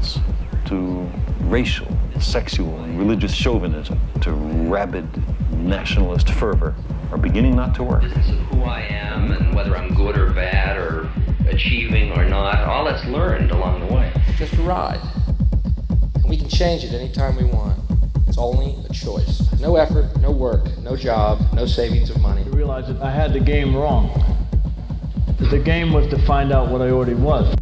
intolerance, to racial, sexual, and religious chauvinism, to rabid nationalist fervor are beginning not to work. Business of who I am and whether I'm good or bad or achieving or not, all that's learned along the way. It's just a ride. And we can change it anytime we want. It's only a choice. No effort, no work, no job, no savings of money. I realized that I had the game wrong. That the game was to find out what I already was.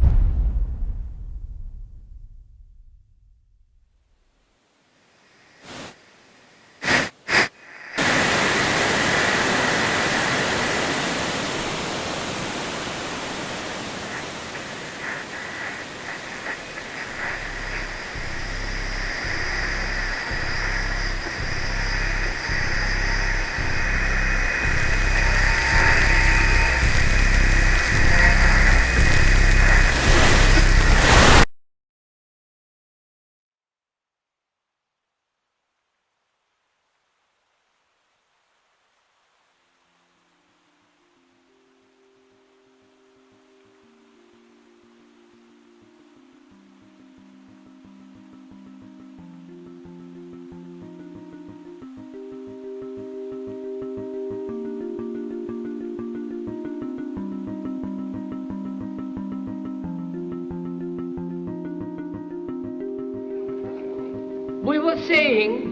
We were saying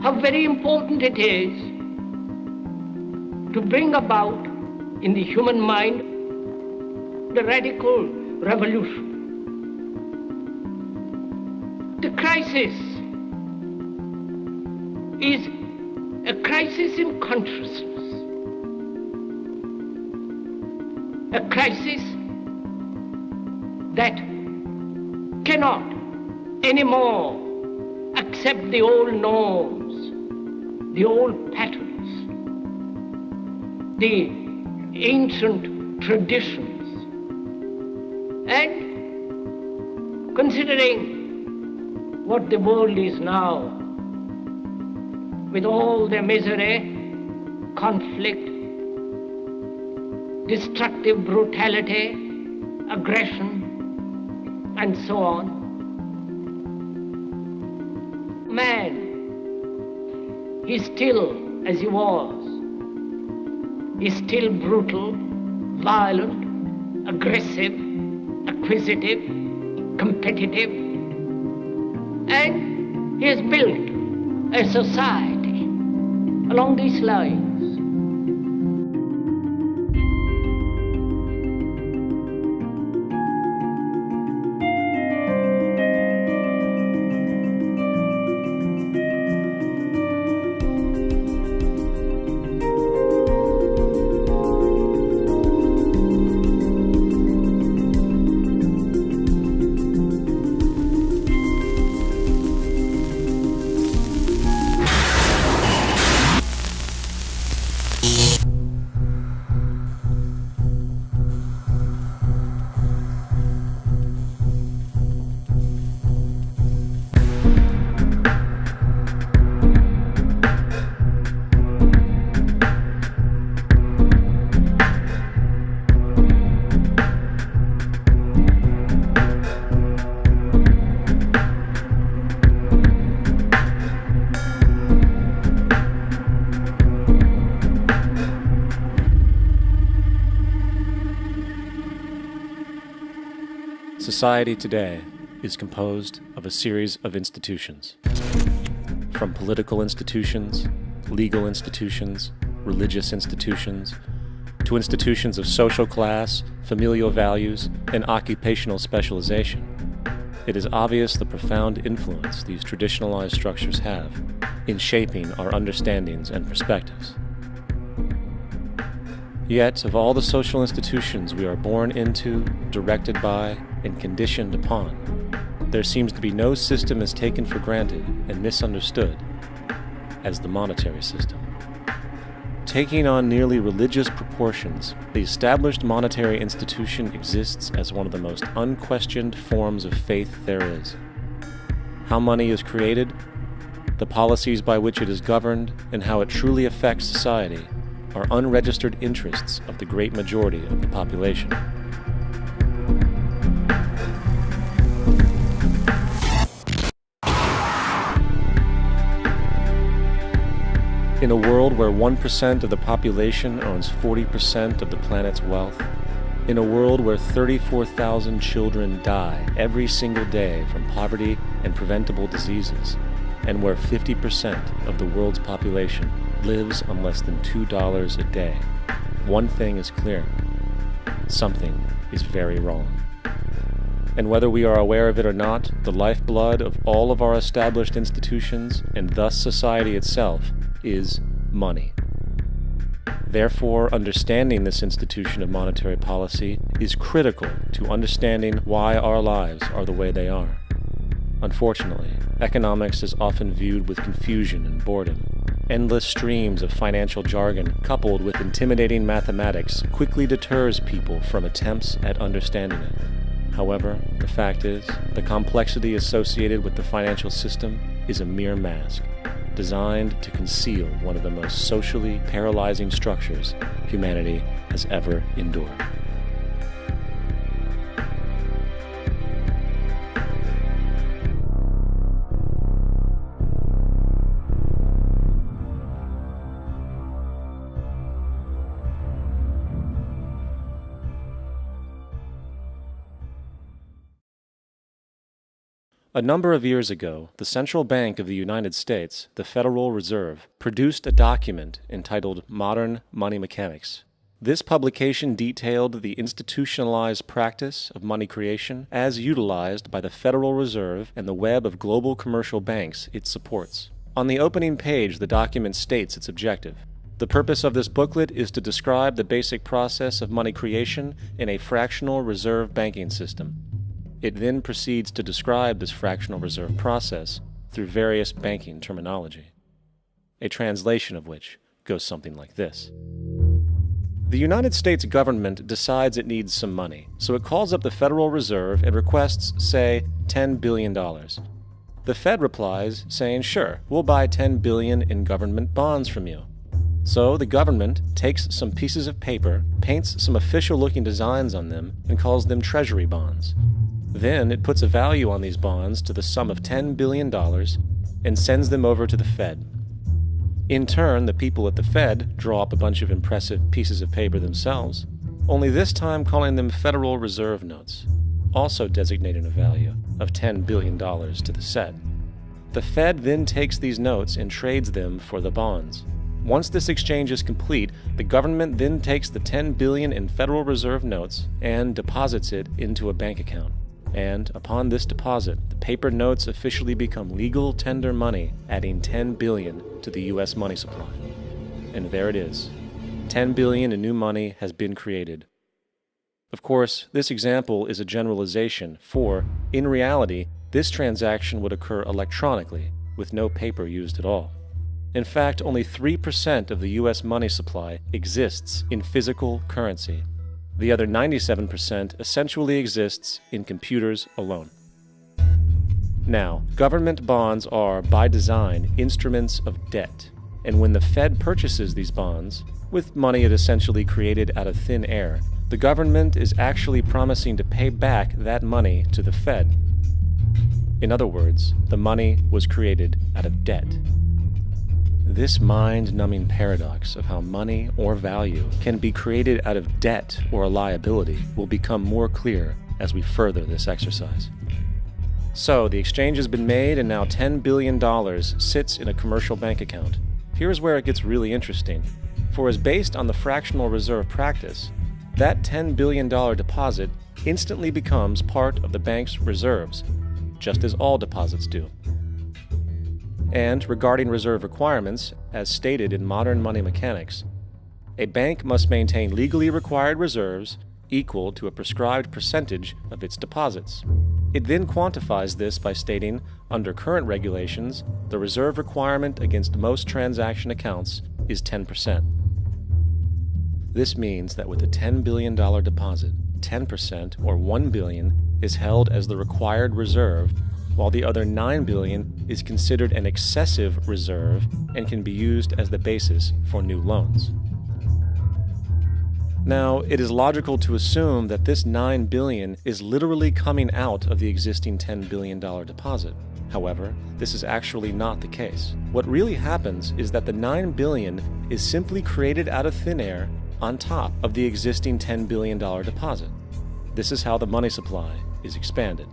how very important it is to bring about in the human mind the radical revolution. The crisis is a crisis in consciousness, a crisis that cannot anymore accept the old norms, the old patterns, the ancient traditions. And considering what the world is now, with all the misery, conflict, destructive brutality, aggression, and so on, man is still as he was. He's still brutal, violent, aggressive, acquisitive, competitive, and he has built a society along these lines. Society today is composed of a series of institutions. From political institutions, legal institutions, religious institutions, to institutions of social class, familial values, and occupational specialization. It is obvious the profound influence these traditionalized structures have in shaping our understandings and perspectives. Yet, of all the social institutions we are born into, directed by, and conditioned upon, there seems to be no system as taken for granted and misunderstood as the monetary system. Taking on nearly religious proportions, the established monetary institution exists as one of the most unquestioned forms of faith there is. How money is created, the policies by which it is governed, and how it truly affects society are unregistered interests of the great majority of the population. In a world where 1% of the population owns 40% of the planet's wealth, in a world where 34,000 children die every single day from poverty and preventable diseases, and where 50% of the world's population lives on less than $2 a day, one thing is clear: something is very wrong. And whether we are aware of it or not, the lifeblood of all of our established institutions, and thus society itself, is money. Therefore, understanding this institution of monetary policy is critical to understanding why our lives are the way they are. Unfortunately, economics is often viewed with confusion and boredom. Endless streams of financial jargon coupled with intimidating mathematics quickly deters people from attempts at understanding it. However, the fact is, the complexity associated with the financial system is a mere mask, designed to conceal one of the most socially paralyzing structures humanity has ever endured. A number of years ago, the Central Bank of the United States, the Federal Reserve, produced a document entitled Modern Money Mechanics. This publication detailed the institutionalized practice of money creation as utilized by the Federal Reserve and the web of global commercial banks it supports. On the opening page, the document states its objective. The purpose of this booklet is to describe the basic process of money creation in a fractional reserve banking system. It then proceeds to describe this fractional reserve process through various banking terminology, a translation of which goes something like this. The United States government decides it needs some money, so it calls up the Federal Reserve and requests, say, $10 billion. The Fed replies, saying, sure, we'll buy $10 billion in government bonds from you. So the government takes some pieces of paper, paints some official-looking designs on them, and calls them treasury bonds. Then it puts a value on these bonds to the sum of $10 billion and sends them over to the Fed. In turn, the people at the Fed draw up a bunch of impressive pieces of paper themselves, only this time calling them Federal Reserve notes, also designating a value of $10 billion to the set. The Fed then takes these notes and trades them for the bonds. Once this exchange is complete, the government then takes the $10 billion in Federal Reserve notes and deposits it into a bank account. And upon this deposit, the paper notes officially become legal tender money, adding $10 billion to the U.S. money supply. And there it is. $10 billion in new money has been created. Of course, this example is a generalization, for, in reality, this transaction would occur electronically, with no paper used at all. In fact, only 3% of the U.S. money supply exists in physical currency. The other 97% essentially exists in computers alone. Now, government bonds are, by design, instruments of debt, and when the Fed purchases these bonds, with money it essentially created out of thin air, the government is actually promising to pay back that money to the Fed. In other words, the money was created out of debt. This mind-numbing paradox of how money or value can be created out of debt or a liability will become more clear as we further this exercise. So, the exchange has been made and now $10 billion sits in a commercial bank account. Here's where it gets really interesting. For as based on the fractional reserve practice, that $10 billion deposit instantly becomes part of the bank's reserves, just as all deposits do. And regarding reserve requirements, as stated in Modern Money Mechanics, a bank must maintain legally required reserves equal to a prescribed percentage of its deposits. It then quantifies this by stating, under current regulations, the reserve requirement against most transaction accounts is 10%. This means that with a $10 billion deposit, 10% or $1 billion is held as the required reserve, while the other $9 billion is considered an excessive reserve and can be used as the basis for new loans. Now, it is logical to assume that this $9 billion is literally coming out of the existing $10 billion deposit. However, this is actually not the case. What really happens is that the $9 billion is simply created out of thin air on top of the existing $10 billion deposit. This is how the money supply is expanded.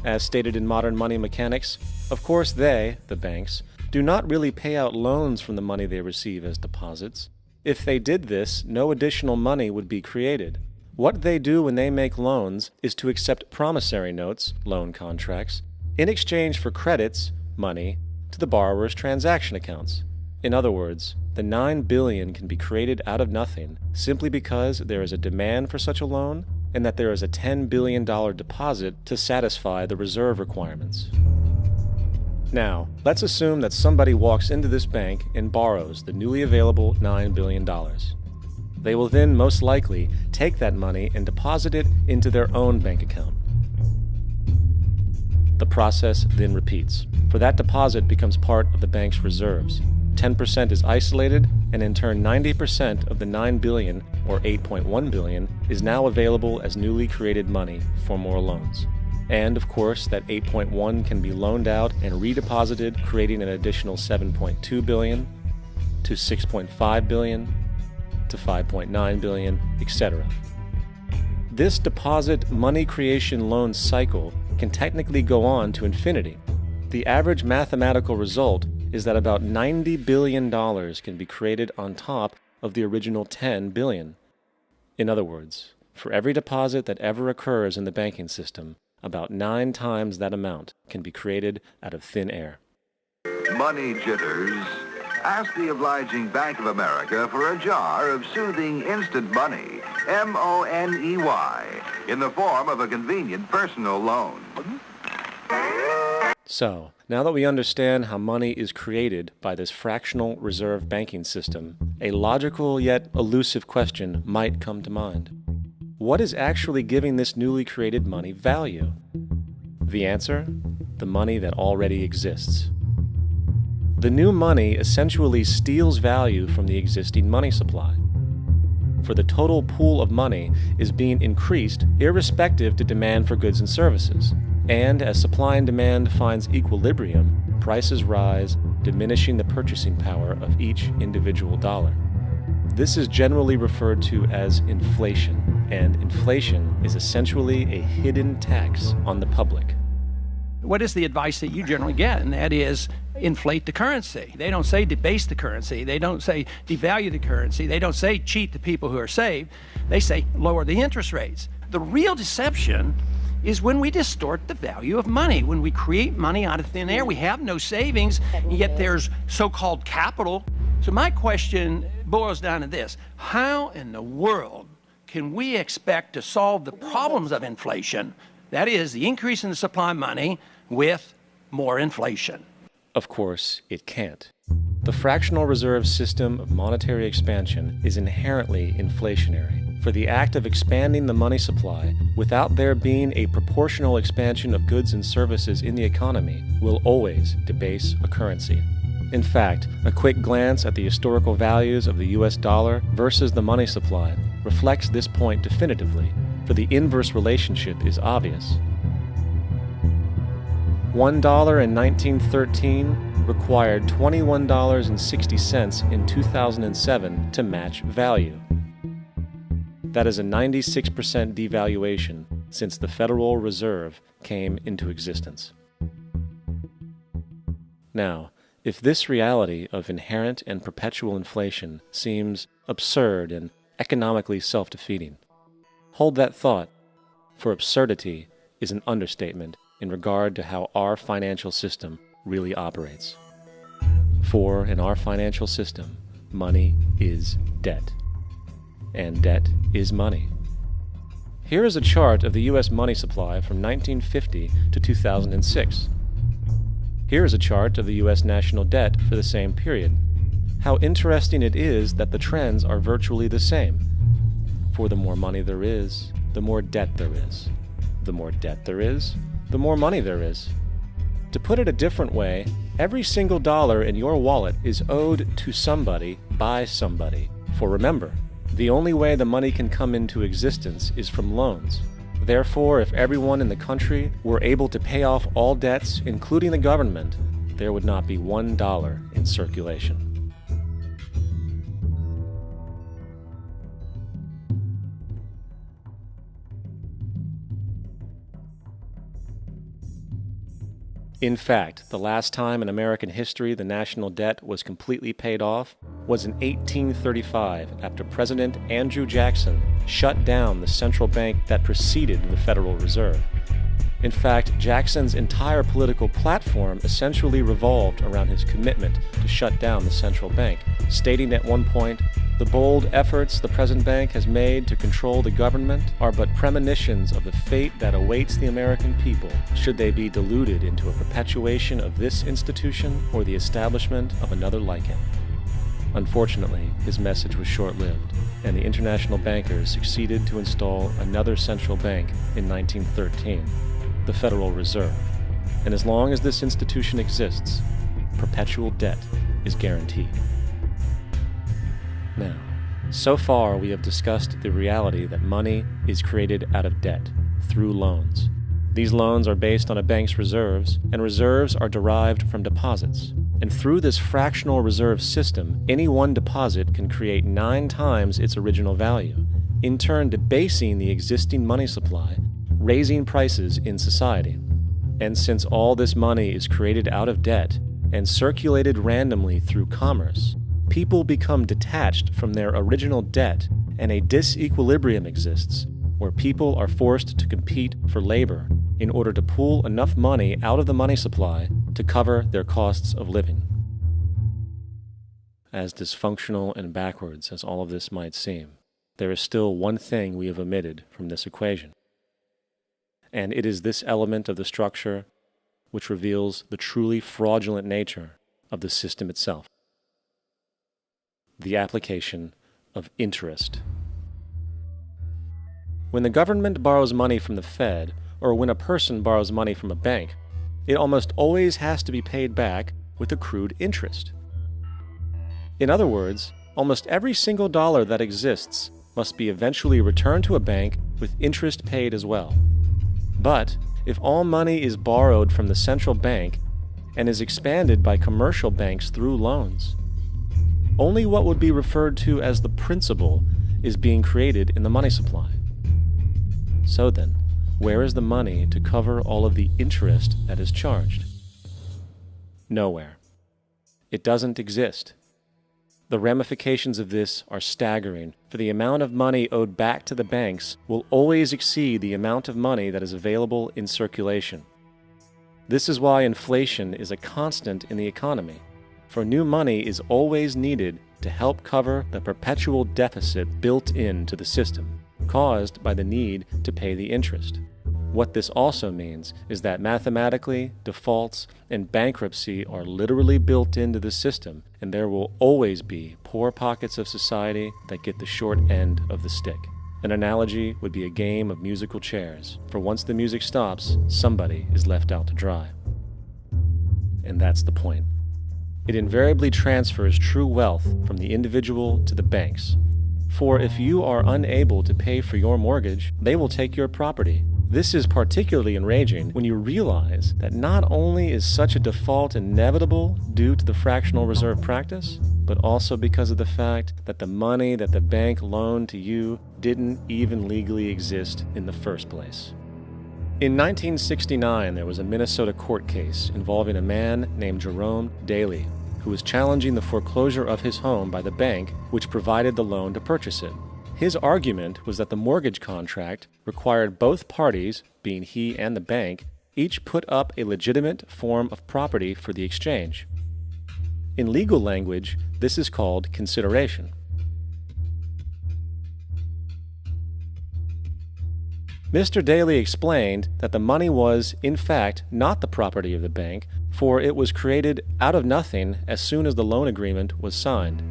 As stated in modern money mechanics, of course they, the banks, do not really pay out loans from the money they receive as deposits. If they did this, no additional money would be created. What they do when they make loans is to accept promissory notes, loan contracts, in exchange for credits, money, to the borrower's transaction accounts. In other words, the $9 billion can be created out of nothing simply because there is a demand for such a loan and that there is a $10 billion deposit to satisfy the reserve requirements. Now, let's assume that somebody walks into this bank and borrows the newly available $9 billion. They will then most likely take that money and deposit it into their own bank account. The process then repeats, for that deposit becomes part of the bank's reserves. 10% is isolated, and in turn 90% of the $9 billion, or $8.1 billion, is now available as newly created money for more loans. And, of course, that 8.1 can be loaned out and redeposited, creating an additional 7.2 billion, to 6.5 billion, to 5.9 billion, etc. This deposit money creation loan cycle can technically go on to infinity. The average mathematical result is that about $90 billion can be created on top of the original $10 billion. In other words, for every deposit that ever occurs in the banking system, about 9 times that amount can be created out of thin air. Money jitters? Ask the obliging Bank of America for a jar of soothing instant money, M-O-N-E-Y, in the form of a convenient personal loan. So, now that we understand how money is created by this fractional reserve banking system, a logical yet elusive question might come to mind. What is actually giving this newly created money value? The answer? The money that already exists. The new money essentially steals value from the existing money supply. For the total pool of money is being increased irrespective to demand for goods and services. And as supply and demand finds equilibrium, prices rise, diminishing the purchasing power of each individual dollar. This is generally referred to as inflation, and inflation is essentially a hidden tax on the public. What is the advice that you generally get? And that is inflate the currency. They don't say debase the currency. They don't say devalue the currency. They don't say cheat the people who are saved. They say lower the interest rates. The real deception is when we distort the value of money. When we create money out of thin air, we have no savings, and yet there's so-called capital. So my question boils down to this: how in the world can we expect to solve the problems of inflation, that is, the increase in the supply of money, with more inflation? Of course, it can't. The fractional reserve system of monetary expansion is inherently inflationary, for the act of expanding the money supply without there being a proportional expansion of goods and services in the economy will always debase a currency. In fact, a quick glance at the historical values of the US dollar versus the money supply reflects this point definitively, for the inverse relationship is obvious. $1 in 1913 required $21.60 in 2007 to match value. That is a 96% devaluation since the Federal Reserve came into existence. Now, if this reality of inherent and perpetual inflation seems absurd and economically self-defeating, hold that thought, for absurdity is an understatement in regard to how our financial system really operates. For in our financial system, money is debt, and debt is money. Here is a chart of the U.S. money supply from 1950 to 2006. Here is a chart of the U.S. national debt for the same period. How interesting it is that the trends are virtually the same. For the more money there is, the more debt there is. The more debt there is, the more money there is. To put it a different way, every single dollar in your wallet is owed to somebody by somebody. For remember, the only way the money can come into existence is from loans. Therefore, if everyone in the country were able to pay off all debts, including the government, there would not be $1 in circulation. In fact, the last time in American history the national debt was completely paid off was in 1835 after President Andrew Jackson shut down the central bank that preceded the Federal Reserve. In fact, Jackson's entire political platform essentially revolved around his commitment to shut down the central bank, stating at one point, "The bold efforts the present bank has made to control the government are but premonitions of the fate that awaits the American people should they be deluded into a perpetuation of this institution or the establishment of another like it." Unfortunately, his message was short-lived, and the international bankers succeeded to install another central bank in 1913, the Federal Reserve. And as long as this institution exists, perpetual debt is guaranteed. Now, so far we have discussed the reality that money is created out of debt, through loans. These loans are based on a bank's reserves, and reserves are derived from deposits. And through this fractional reserve system, any one deposit can create 9 times its original value, in turn debasing the existing money supply, raising prices in society. And since all this money is created out of debt and circulated randomly through commerce, people become detached from their original debt, and a disequilibrium exists, where people are forced to compete for labor in order to pull enough money out of the money supply to cover their costs of living. As dysfunctional and backwards as all of this might seem, there is still one thing we have omitted from this equation. And it is this element of the structure which reveals the truly fraudulent nature of the system itself: the application of interest. When the government borrows money from the Fed, or when a person borrows money from a bank, it almost always has to be paid back with accrued interest. In other words, almost every single dollar that exists must be eventually returned to a bank with interest paid as well. But if all money is borrowed from the central bank and is expanded by commercial banks through loans, only what would be referred to as the principal is being created in the money supply. So then, where is the money to cover all of the interest that is charged? Nowhere. It doesn't exist. The ramifications of this are staggering, for the amount of money owed back to the banks will always exceed the amount of money that is available in circulation. This is why inflation is a constant in the economy, for new money is always needed to help cover the perpetual deficit built into the system, caused by the need to pay the interest. What this also means is that mathematically, defaults and bankruptcy are literally built into the system, and there will always be poor pockets of society that get the short end of the stick. An analogy would be a game of musical chairs, for once the music stops, somebody is left out to dry. And that's the point. It invariably transfers true wealth from the individual to the banks. For if you are unable to pay for your mortgage, they will take your property. This is particularly enraging when you realize that not only is such a default inevitable due to the fractional reserve practice, but also because of the fact that the money that the bank loaned to you didn't even legally exist in the first place. In 1969, there was a Minnesota court case involving a man named Jerome Daley, who was challenging the foreclosure of his home by the bank which provided the loan to purchase it. His argument was that the mortgage contract required both parties, being he and the bank, each put up a legitimate form of property for the exchange. In legal language, this is called consideration. Mr. Daley explained that the money was, in fact, not the property of the bank, for it was created out of nothing as soon as the loan agreement was signed.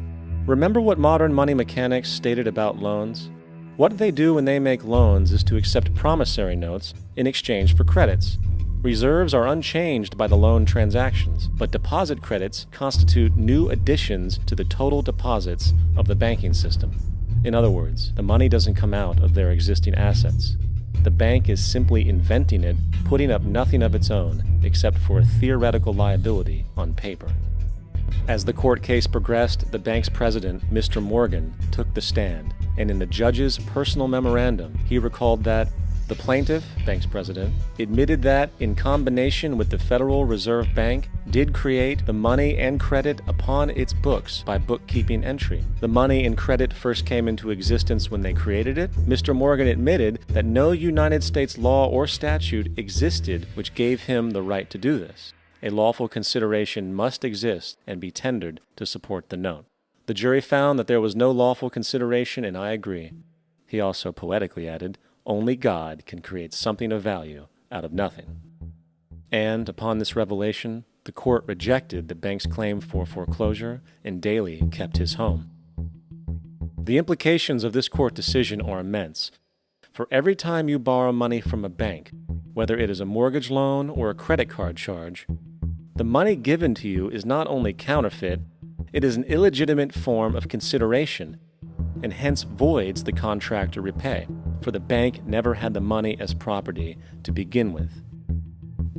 Remember what modern money mechanics stated about loans? What they do when they make loans is to accept promissory notes in exchange for credits. Reserves are unchanged by the loan transactions, but deposit credits constitute new additions to the total deposits of the banking system. In other words, the money doesn't come out of their existing assets. the bank is simply inventing it, putting up nothing of its own except for a theoretical liability on paper. As the court case progressed, the bank's president, Mr. Morgan, took the stand, and in the judge's personal memorandum, he recalled that the plaintiff, bank's president, admitted that, in combination with the Federal Reserve Bank, did create the money and credit upon its books by bookkeeping entry. The money and credit first came into existence when they created it. Mr. Morgan admitted that no United States law or statute existed which gave him the right to do this. A lawful consideration must exist and be tendered to support the note. The jury found that there was no lawful consideration, and I agree. He also poetically added, "Only God can create something of value out of nothing." And upon this revelation, the court rejected the bank's claim for foreclosure, and Daly kept his home. The implications of this court decision are immense. For every time you borrow money from a bank, whether it is a mortgage loan or a credit card charge, the money given to you is not only counterfeit, it is an illegitimate form of consideration, and hence voids the contract to repay, for the bank never had the money as property to begin with.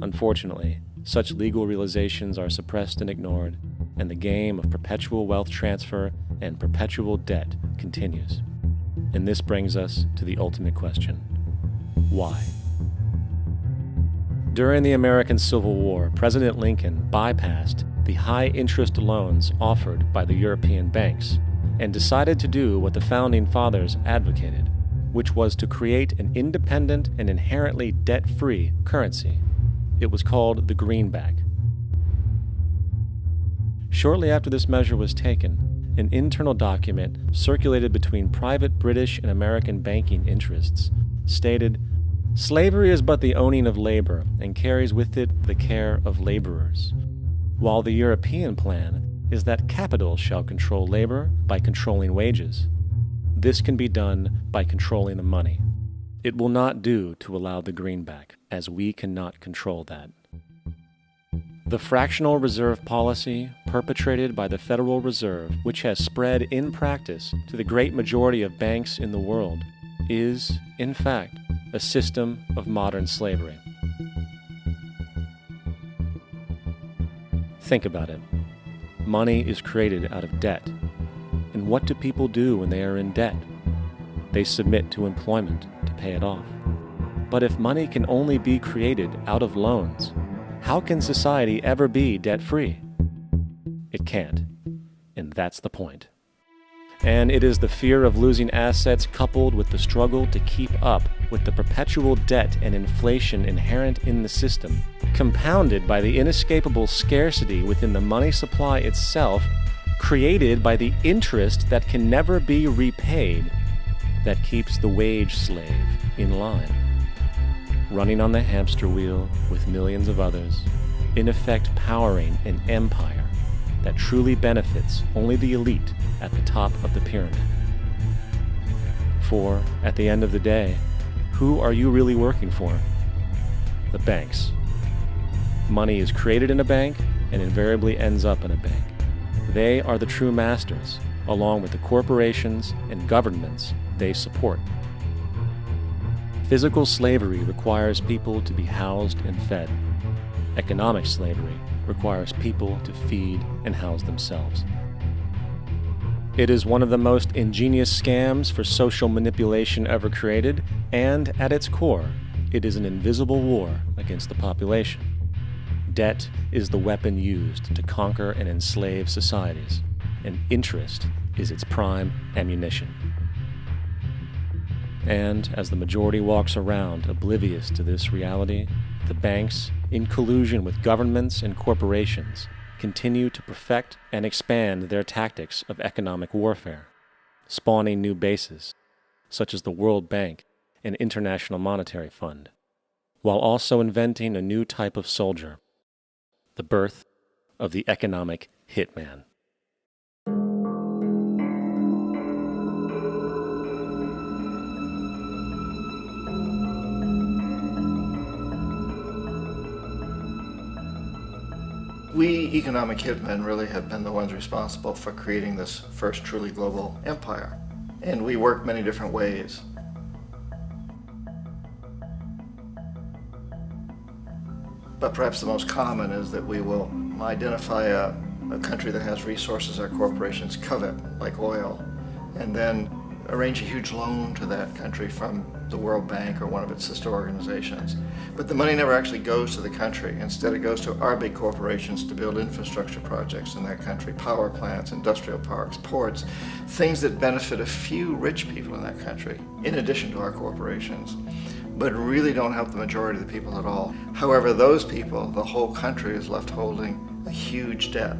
Unfortunately, such legal realizations are suppressed and ignored, and the game of perpetual wealth transfer and perpetual debt continues. And this brings us to the ultimate question: why? During the American Civil War, President Lincoln bypassed the high-interest loans offered by the European banks and decided to do what the Founding Fathers advocated, which was to create an independent and inherently debt-free currency. It was called the greenback. Shortly after this measure was taken, an internal document circulated between private British and American banking interests stated, "Slavery is but the owning of labor and carries with it the care of laborers, while the European plan is that capital shall control labor by controlling wages. This can be done by controlling the money. It will not do to allow the greenback, as we cannot control that." The fractional reserve policy perpetrated by the Federal Reserve, which has spread in practice to the great majority of banks in the world, is, in fact, a system of modern slavery. Think about it. Money is created out of debt. And what do people do when they are in debt? They submit to employment to pay it off. But if money can only be created out of loans, how can society ever be debt-free? It can't. And that's the point. And it is the fear of losing assets coupled with the struggle to keep up with the perpetual debt and inflation inherent in the system, compounded by the inescapable scarcity within the money supply itself, created by the interest that can never be repaid, that keeps the wage slave in line, running on the hamster wheel with millions of others, in effect powering an empire that truly benefits only the elite at the top of the pyramid. For, at the end of the day, who are you really working for? The banks. Money is created in a bank and invariably ends up in a bank. They are the true masters, along with the corporations and governments they support. Physical slavery requires people to be housed and fed. Economic slavery requires people to feed and house themselves. It is one of the most ingenious scams for social manipulation ever created, and at its core, it is an invisible war against the population. Debt is the weapon used to conquer and enslave societies, and interest is its prime ammunition. And as the majority walks around oblivious to this reality, the banks, in collusion with governments and corporations, continue to perfect and expand their tactics of economic warfare, spawning new bases, such as the World Bank and International Monetary Fund, while also inventing a new type of soldier, the birth of the economic hitman. We economic hitmen really have been the ones responsible for creating this first truly global empire. And we work many different ways. But perhaps the most common is that we will identify a country that has resources our corporations covet, like oil, and then arrange a huge loan to that country from the World Bank or one of its sister organizations. But the money never actually goes to the country. Instead, it goes to our big corporations to build infrastructure projects in that country, power plants, industrial parks, ports, things that benefit a few rich people in that country, in addition to our corporations, but really don't help the majority of the people at all. However, those people, the whole country is left holding a huge debt.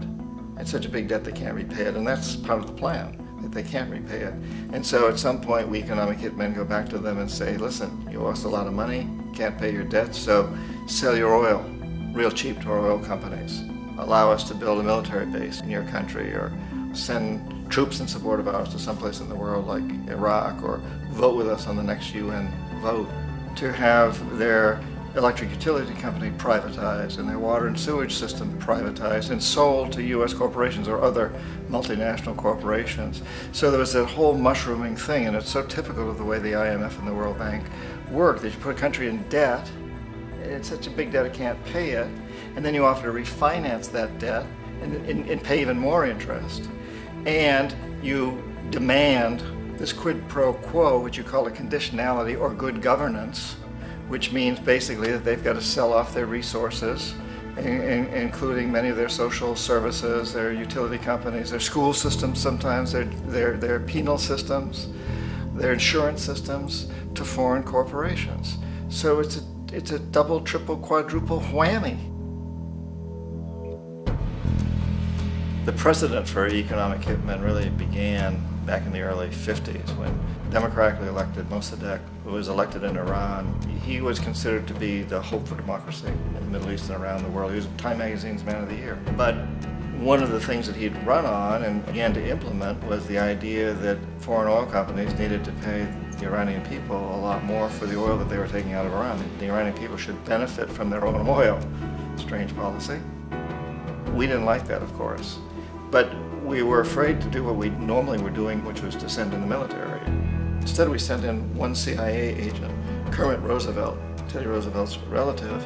It's such a big debt they can't repay it, and that's part of the plan, that they can't repay it. And so at some point, we economic hitmen go back to them and say, listen, you owe us a lot of money, can't pay your debts, so sell your oil real cheap to our oil companies. Allow us to build a military base in your country, or send troops in support of ours to someplace in the world like Iraq, or vote with us on the next UN vote. To have their electric utility company privatized and their water and sewage system privatized and sold to U.S. corporations or other multinational corporations. So there was that whole mushrooming thing, and it's so typical of the way the IMF and the World Bank work, that you put a country in debt, it's such a big debt it can't pay it, and then you offer to refinance that debt and pay even more interest. And you demand this quid pro quo, which you call a conditionality or good governance, which means basically that they've got to sell off their resources, including many of their social services, their utility companies, their school systems sometimes, their penal systems, their insurance systems, to foreign corporations. So it's a double, triple, quadruple whammy. The precedent for economic hitmen really began back in the early 50s when democratically elected Mossadegh, who was elected in Iran, he was considered to be the hope for democracy in the Middle East and around the world. He was Time Magazine's Man of the Year. But one of the things that he'd run on and began to implement was the idea that foreign oil companies needed to pay the Iranian people a lot more for the oil that they were taking out of Iran. The Iranian people should benefit from their own oil. Strange policy. We didn't like that, of course. But we were afraid to do what we normally were doing, which was to send in the military. Instead, we sent in one CIA agent, Kermit Roosevelt, Teddy Roosevelt's relative.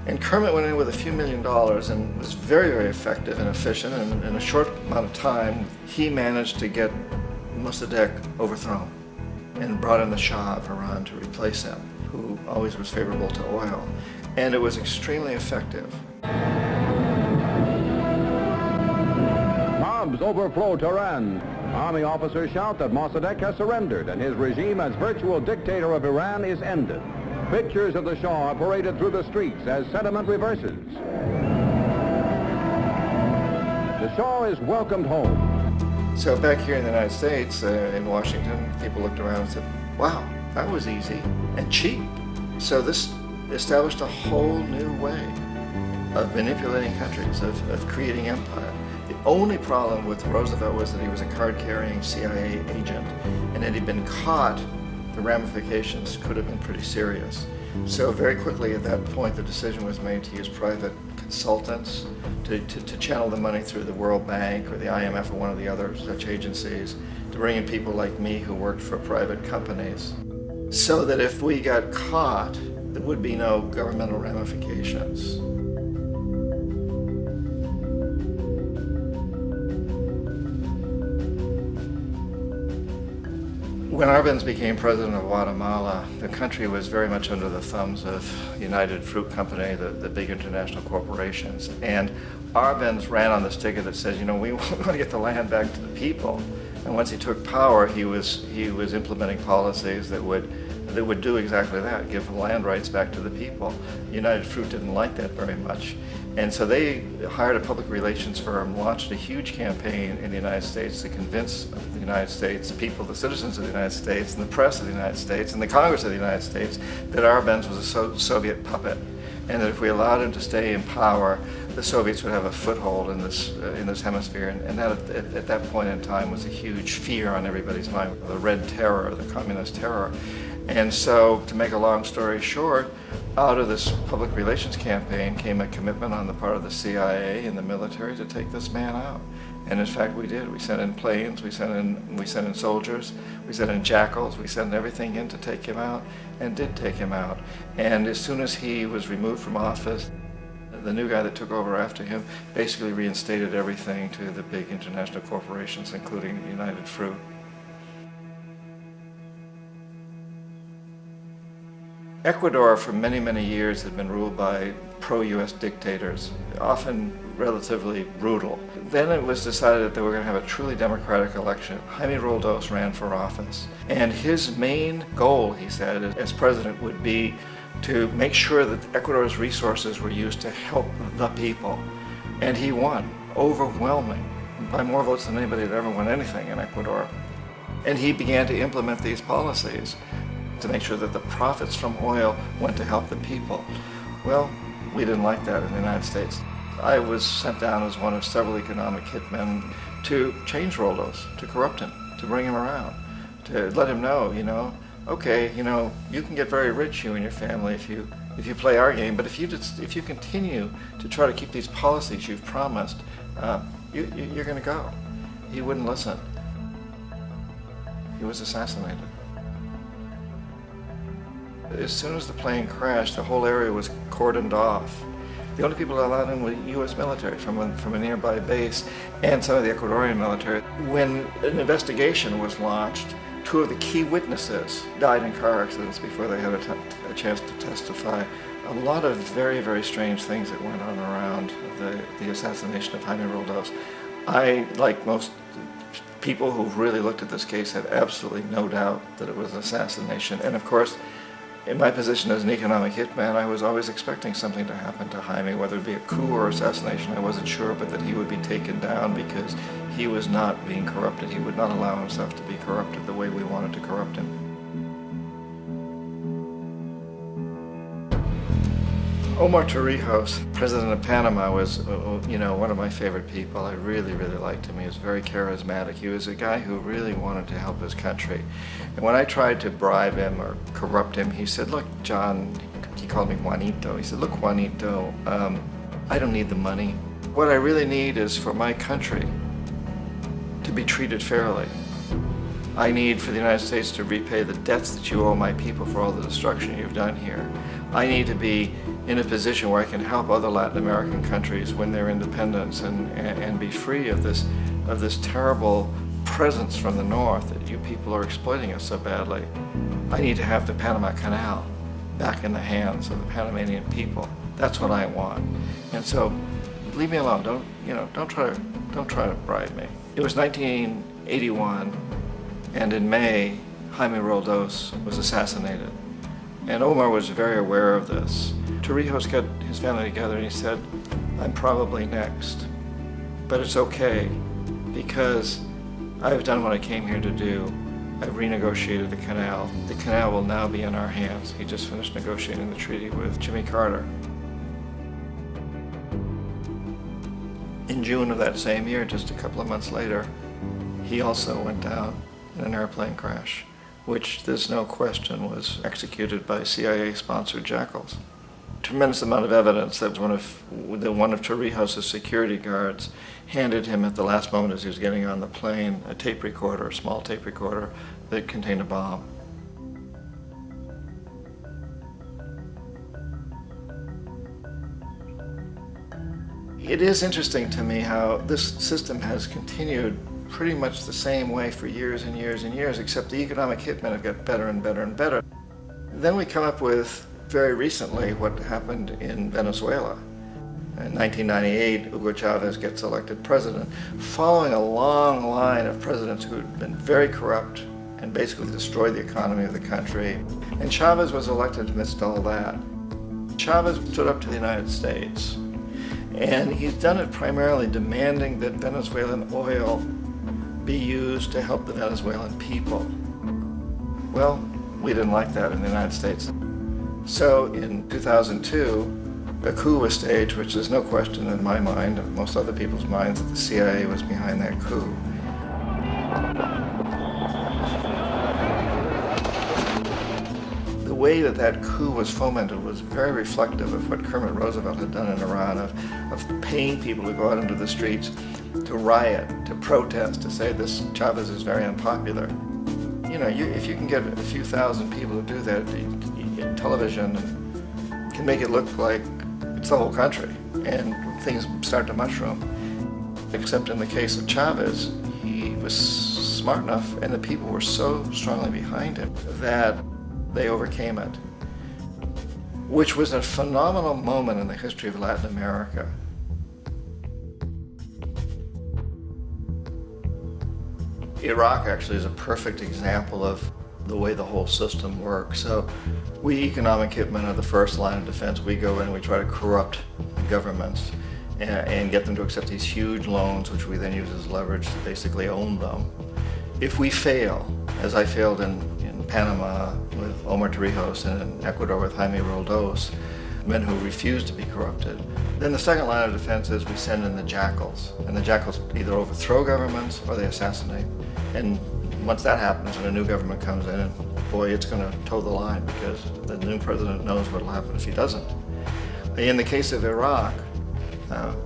And Kermit went in with a few $1 million and was very, very effective and efficient. And in a short amount of time, he managed to get Mossadegh overthrown and brought in the Shah of Iran to replace him, who always was favorable to oil. And it was extremely effective. Mobs overflow Tehran. Army officers shout that Mossadegh has surrendered and his regime as virtual dictator of Iran is ended. Pictures of the Shah are paraded through the streets as sentiment reverses. The Shah is welcomed home. So back here in the United States, in Washington, people looked around and said, wow, that was easy and cheap. So this established a whole new way of manipulating countries, of creating empire. The only problem with Roosevelt was that he was a card-carrying CIA agent, and had he been caught, the ramifications could have been pretty serious. So very quickly at that point, the decision was made to use private consultants to channel the money through the World Bank or the IMF or one of the other such agencies, to bring in people like me who worked for private companies, so that if we got caught, there would be no governmental ramifications. When Arbenz became president of Guatemala, the country was very much under the thumbs of United Fruit Company, the big international corporations. And Arbenz ran on this ticket that says, you know, we want to get the land back to the people. And once he took power, he was implementing policies that would do exactly that, give land rights back to the people. United Fruit didn't like that very much. And so they hired a public relations firm, launched a huge campaign in the United States to convince the United States people, the citizens of the United States, and the press of the United States, and the Congress of the United States, that Arbenz was a Soviet puppet, and that if we allowed him to stay in power, the Soviets would have a foothold in this hemisphere. And that at that point in time was a huge fear on everybody's mind, the Red Terror, the Communist Terror. And so, to make a long story short, out of this public relations campaign came a commitment on the part of the CIA and the military to take this man out. And in fact, we did. We sent in planes, we sent in soldiers, we sent in jackals, we sent everything in to take him out, and did take him out. And as soon as he was removed from office, the new guy that took over after him basically reinstated everything to the big international corporations, including United Fruit. Ecuador for many, many years had been ruled by pro-US dictators, often relatively brutal. Then it was decided that they were going to have a truly democratic election. Jaime Roldos ran for office, and his main goal, he said, as president would be to make sure that Ecuador's resources were used to help the people. And he won, overwhelming, by more votes than anybody had ever won anything in Ecuador. And he began to implement these policies to make sure that the profits from oil went to help the people. Well, we didn't like that in the United States. I was sent down as one of several economic hitmen to change Roldos, to corrupt him, to bring him around, to let him know, okay, you can get very rich, you and your family, if you play our game, but if you continue to try to keep these policies you've promised, you're going to go. He wouldn't listen. He was assassinated. As soon as the plane crashed, the whole area was cordoned off. The only people allowed in were U.S. military from a nearby base and some of the Ecuadorian military. When an investigation was launched, 2 of the key witnesses died in car accidents before they had a chance to testify. A lot of very, very strange things that went on around the assassination of Jaime Roldos. I, like most people who've really looked at this case, have absolutely no doubt that it was an assassination. And of course, in my position as an economic hitman, I was always expecting something to happen to Jaime, whether it be a coup or assassination, I wasn't sure, but that he would be taken down because he was not being corrupted. He would not allow himself to be corrupted the way we wanted to corrupt him. Omar Torrijos, president of Panama, was one of my favorite people. I really, really liked him. He was very charismatic. He was a guy who really wanted to help his country. And when I tried to bribe him or corrupt him, he said, look, John, he called me Juanito. He said, look, Juanito, I don't need the money. What I really need is for my country to be treated fairly. I need for the United States to repay the debts that you owe my people for all the destruction you've done here. I need to be in a position where I can help other Latin American countries win their independence and be free of this terrible presence from the north that you people are exploiting us so badly. I need to have the Panama Canal back in the hands of the Panamanian people. That's what I want. And so, leave me alone. Don't try to bribe me. It was 1981, and in May, Jaime Roldos was assassinated. And Omar was very aware of this. Torrijos got his family together and he said, I'm probably next, but it's okay because I've done what I came here to do. I've renegotiated the canal. The canal will now be in our hands. He just finished negotiating the treaty with Jimmy Carter. In June of that same year, just a couple of months later, he also went down in an airplane crash, which there's no question was executed by CIA-sponsored jackals. Tremendous amount of evidence that one of Torrijos' security guards handed him at the last moment as he was getting on the plane a tape recorder, a small tape recorder that contained a bomb. It is interesting to me how this system has continued pretty much the same way for years and years and years, except the economic hitmen have got better and better and better. Then we come up with, very recently, what happened in Venezuela. In 1998, Hugo Chavez gets elected president, following a long line of presidents who had been very corrupt and basically destroyed the economy of the country. And Chavez was elected amidst all that. Chavez stood up to the United States, and he's done it primarily demanding that Venezuelan oil be used to help the Venezuelan people. Well, we didn't like that in the United States. So in 2002, a coup was staged, which there's no question in my mind, and most other people's minds, that the CIA was behind that coup. way that that coup was fomented was very reflective of what Kermit Roosevelt had done in Iran, of paying people to go out into the streets to riot, to protest, to say this Chavez is very unpopular. You know, if you can get a few thousand people to do that, television can make it look like it's the whole country, and things start to mushroom. Except in the case of Chavez, he was smart enough, and the people were so strongly behind him that they overcame it, which was a phenomenal moment in the history of Latin America. Iraq actually is a perfect example of the way the whole system works. So we economic hitmen are the first line of defense. We go in and we try to corrupt governments and get them to accept these huge loans, which we then use as leverage to basically own them. If we fail, as I failed in Panama with Omar Torrijos and in Ecuador with Jaime Roldos, men who refused to be corrupted, then the second line of defense is we send in the jackals. And the jackals either overthrow governments or they assassinate. And once that happens and a new government comes in, boy, it's going to toe the line because the new president knows what will happen if he doesn't. In the case of Iraq,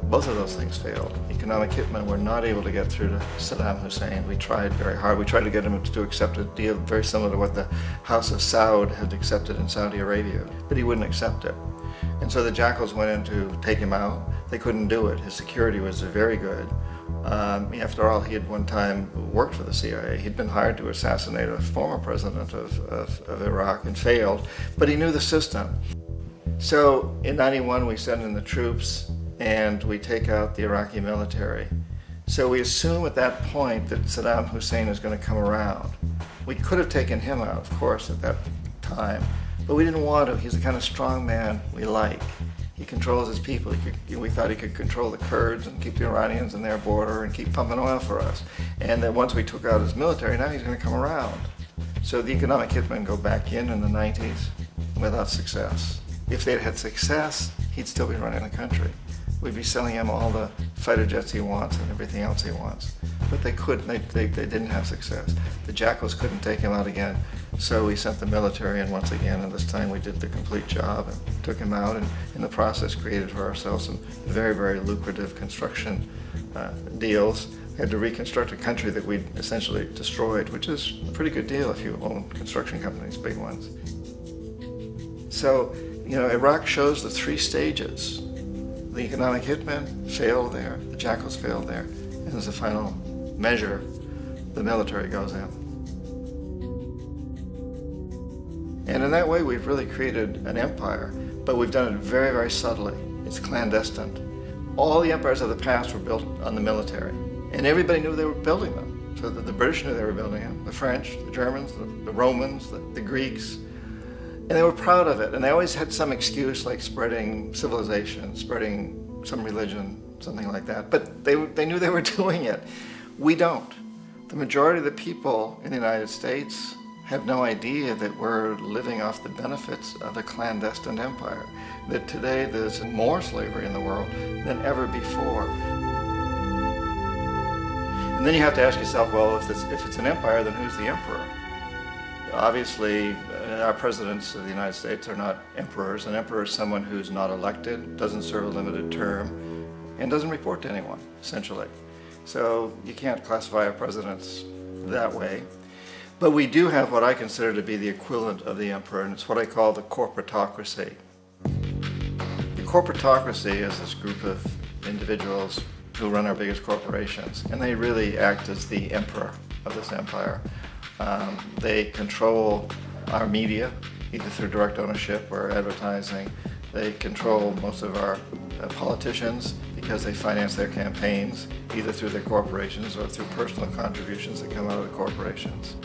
both of those things failed. Economic hitmen were not able to get through to Saddam Hussein. We tried very hard. We tried to get him to accept a deal very similar to what the House of Saud had accepted in Saudi Arabia, but he wouldn't accept it. And so the jackals went in to take him out. They couldn't do it. His security was very good. After all, he had one time worked for the CIA. He'd been hired to assassinate a former president of Iraq and failed, but he knew the system. So in '91, we send in the troops and we take out the Iraqi military. So we assume at that point that Saddam Hussein is going to come around. We could have taken him out, of course, at that time, but we didn't want to. He's the kind of strong man we like. He controls his people. We thought he could control the Kurds and keep the Iranians in their border and keep pumping oil for us. And that once we took out his military, now he's going to come around. So the economic hitmen go back in the 90s without success. If they'd had success, he'd still be running the country. We'd be selling him all the fighter jets he wants and everything else he wants. But they couldn't, they didn't have success. The jackals couldn't take him out again, so we sent the military in once again, and this time we did the complete job and took him out, and in the process created for ourselves some very, very lucrative construction deals. We had to reconstruct a country that we'd essentially destroyed, which is a pretty good deal if you own construction companies, big ones. So, you know, Iraq shows the three stages. The economic hitmen failed there, the jackals failed there, and as a final measure, the military goes in. And in that way, we've really created an empire, but we've done it very, very subtly. It's clandestine. All the empires of the past were built on the military, and everybody knew they were building them. So the British knew they were building them, the French, the Germans, the Romans, the Greeks. And they were proud of it, and they always had some excuse like spreading civilization, spreading some religion, something like that. But they knew they were doing it. We don't. The majority of the people in the United States have no idea that we're living off the benefits of a clandestine empire, that today there's more slavery in the world than ever before. And then you have to ask yourself, well, if it's an empire, then who's the emperor? Obviously, our presidents of the United States are not emperors. An emperor is someone who's not elected, doesn't serve a limited term, and doesn't report to anyone, essentially. So you can't classify our presidents that way. But we do have what I consider to be the equivalent of the emperor, and it's what I call the corporatocracy. The corporatocracy is this group of individuals who run our biggest corporations, and they really act as the emperor of this empire. They control our media, either through direct ownership or advertising. They control most of our politicians because they finance their campaigns, either through their corporations or through personal contributions that come out of the corporations.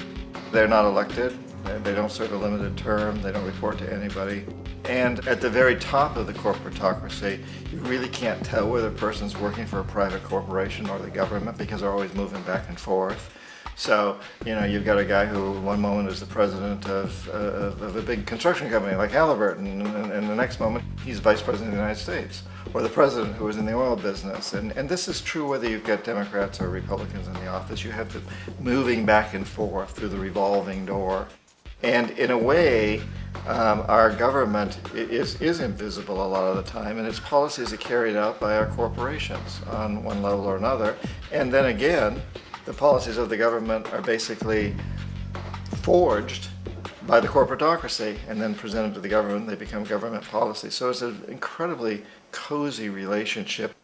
They're not elected, they don't serve a limited term, they don't report to anybody. And at the very top of the corporatocracy, you really can't tell whether a person's working for a private corporation or the government because they're always moving back and forth. So, you know, you've got a guy who one moment is the president of a big construction company like Halliburton, and the next moment he's vice president of the United States, or the president who was in the oil business. And this is true whether you've got Democrats or Republicans in the office. You have the moving back and forth through the revolving door. And in a way, our government is invisible a lot of the time, and its policies are carried out by our corporations on one level or another. And then again, the policies of the government are basically forged by the corporatocracy and then presented to the government. They become government policy. So it's an incredibly cozy relationship.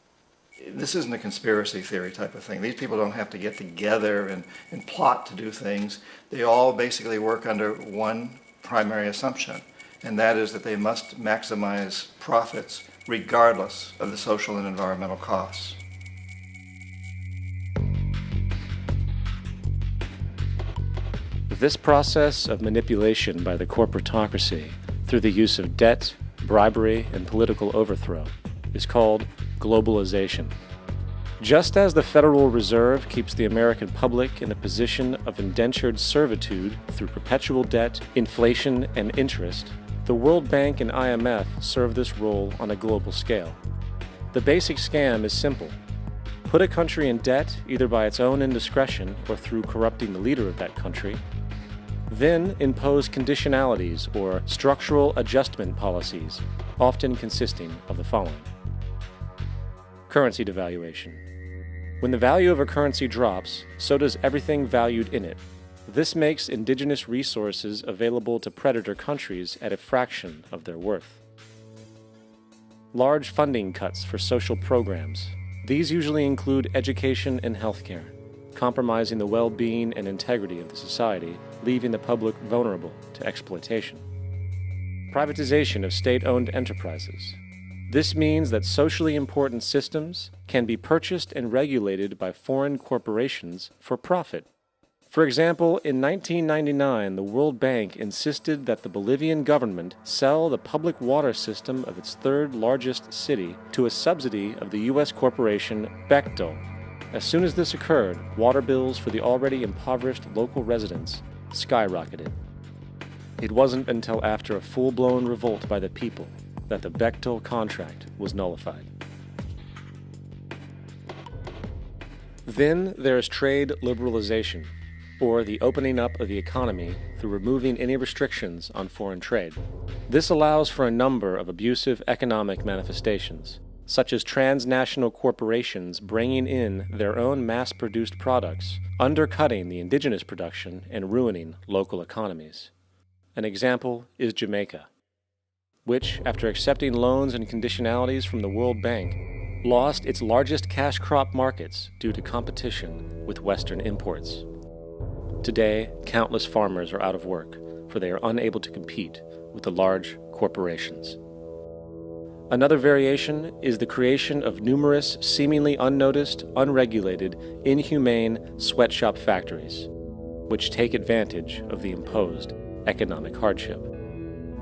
This isn't a conspiracy theory type of thing. These people don't have to get together and plot to do things. They all basically work under one primary assumption, and that is that they must maximize profits regardless of the social and environmental costs. This process of manipulation by the corporatocracy through the use of debt, bribery, and political overthrow is called globalization. Just as the Federal Reserve keeps the American public in a position of indentured servitude through perpetual debt, inflation, and interest, the World Bank and IMF serve this role on a global scale. The basic scam is simple. Put a country in debt either by its own indiscretion or through corrupting the leader of that country, then impose conditionalities or structural adjustment policies, often consisting of the following. Currency devaluation. When the value of a currency drops, so does everything valued in it. This makes indigenous resources available to predator countries at a fraction of their worth. Large funding cuts for social programs. These usually include education and healthcare, compromising the well-being and integrity of the society, leaving the public vulnerable to exploitation. Privatization of state-owned enterprises. This means that socially important systems can be purchased and regulated by foreign corporations for profit. For example, in 1999, the World Bank insisted that the Bolivian government sell the public water system of its third largest city to a subsidy of the U.S. corporation Bechtel. As soon as this occurred, water bills for the already impoverished local residents skyrocketed. It wasn't until after a full-blown revolt by the people that the Bechtel contract was nullified. Then there is trade liberalization, or the opening up of the economy through removing any restrictions on foreign trade. This allows for a number of abusive economic manifestations, such as transnational corporations bringing in their own mass-produced products, undercutting the indigenous production and ruining local economies. An example is Jamaica, which, after accepting loans and conditionalities from the World Bank, lost its largest cash crop markets due to competition with Western imports. Today, countless farmers are out of work, for they are unable to compete with the large corporations. Another variation is the creation of numerous seemingly unnoticed, unregulated, inhumane sweatshop factories, which take advantage of the imposed economic hardship.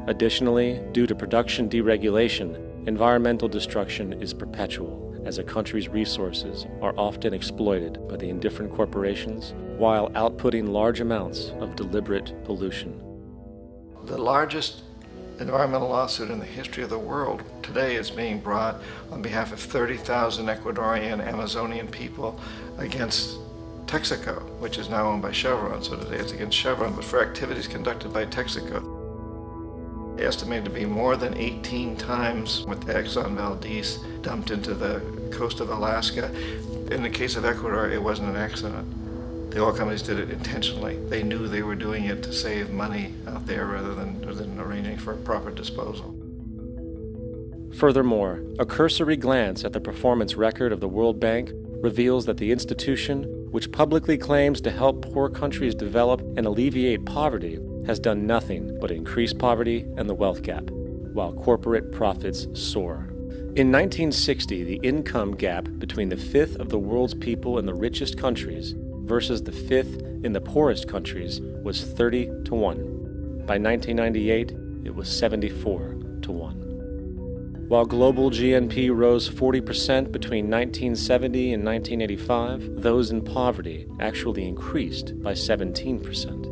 Additionally, due to production deregulation, environmental destruction is perpetual, as a country's resources are often exploited by the indifferent corporations while outputting large amounts of deliberate pollution. The largest environmental lawsuit in the history of the world today is being brought on behalf of 30,000 Ecuadorian Amazonian people against Texaco, which is now owned by Chevron. So today it's against Chevron, but for activities conducted by Texaco. Estimated to be more than 18 times what the Exxon Valdez dumped into the coast of Alaska. In the case of Ecuador, it wasn't an accident. The oil companies did it intentionally. They knew they were doing it to save money out there rather than arranging for proper disposal. Furthermore, a cursory glance at the performance record of the World Bank reveals that the institution, which publicly claims to help poor countries develop and alleviate poverty, has done nothing but increase poverty and the wealth gap, while corporate profits soar. In 1960, the income gap between the fifth of the world's people in the richest countries versus the fifth in the poorest countries was 30 to 1. By 1998, it was 74 to 1. While global GNP rose 40% between 1970 and 1985, those in poverty actually increased by 17%.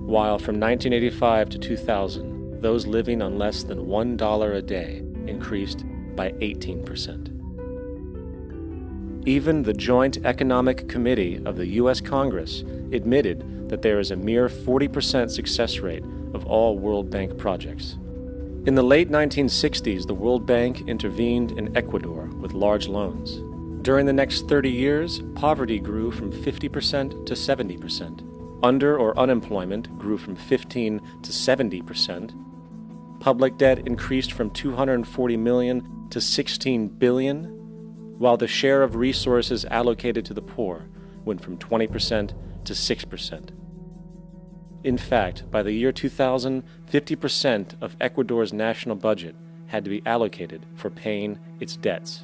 While from 1985 to 2000, those living on less than $1 a day increased by 18%. Even the Joint Economic Committee of the U.S. Congress admitted that there is a mere 40% success rate of all World Bank projects. In the late 1960s, the World Bank intervened in Ecuador with large loans. During the next 30 years, poverty grew from 50% to 70%. Under or unemployment grew from 15 to 70%. Public debt increased from 240 million to 16 billion, while the share of resources allocated to the poor went from 20% to 6%. In fact, by the year 2000, 50% of Ecuador's national budget had to be allocated for paying its debts.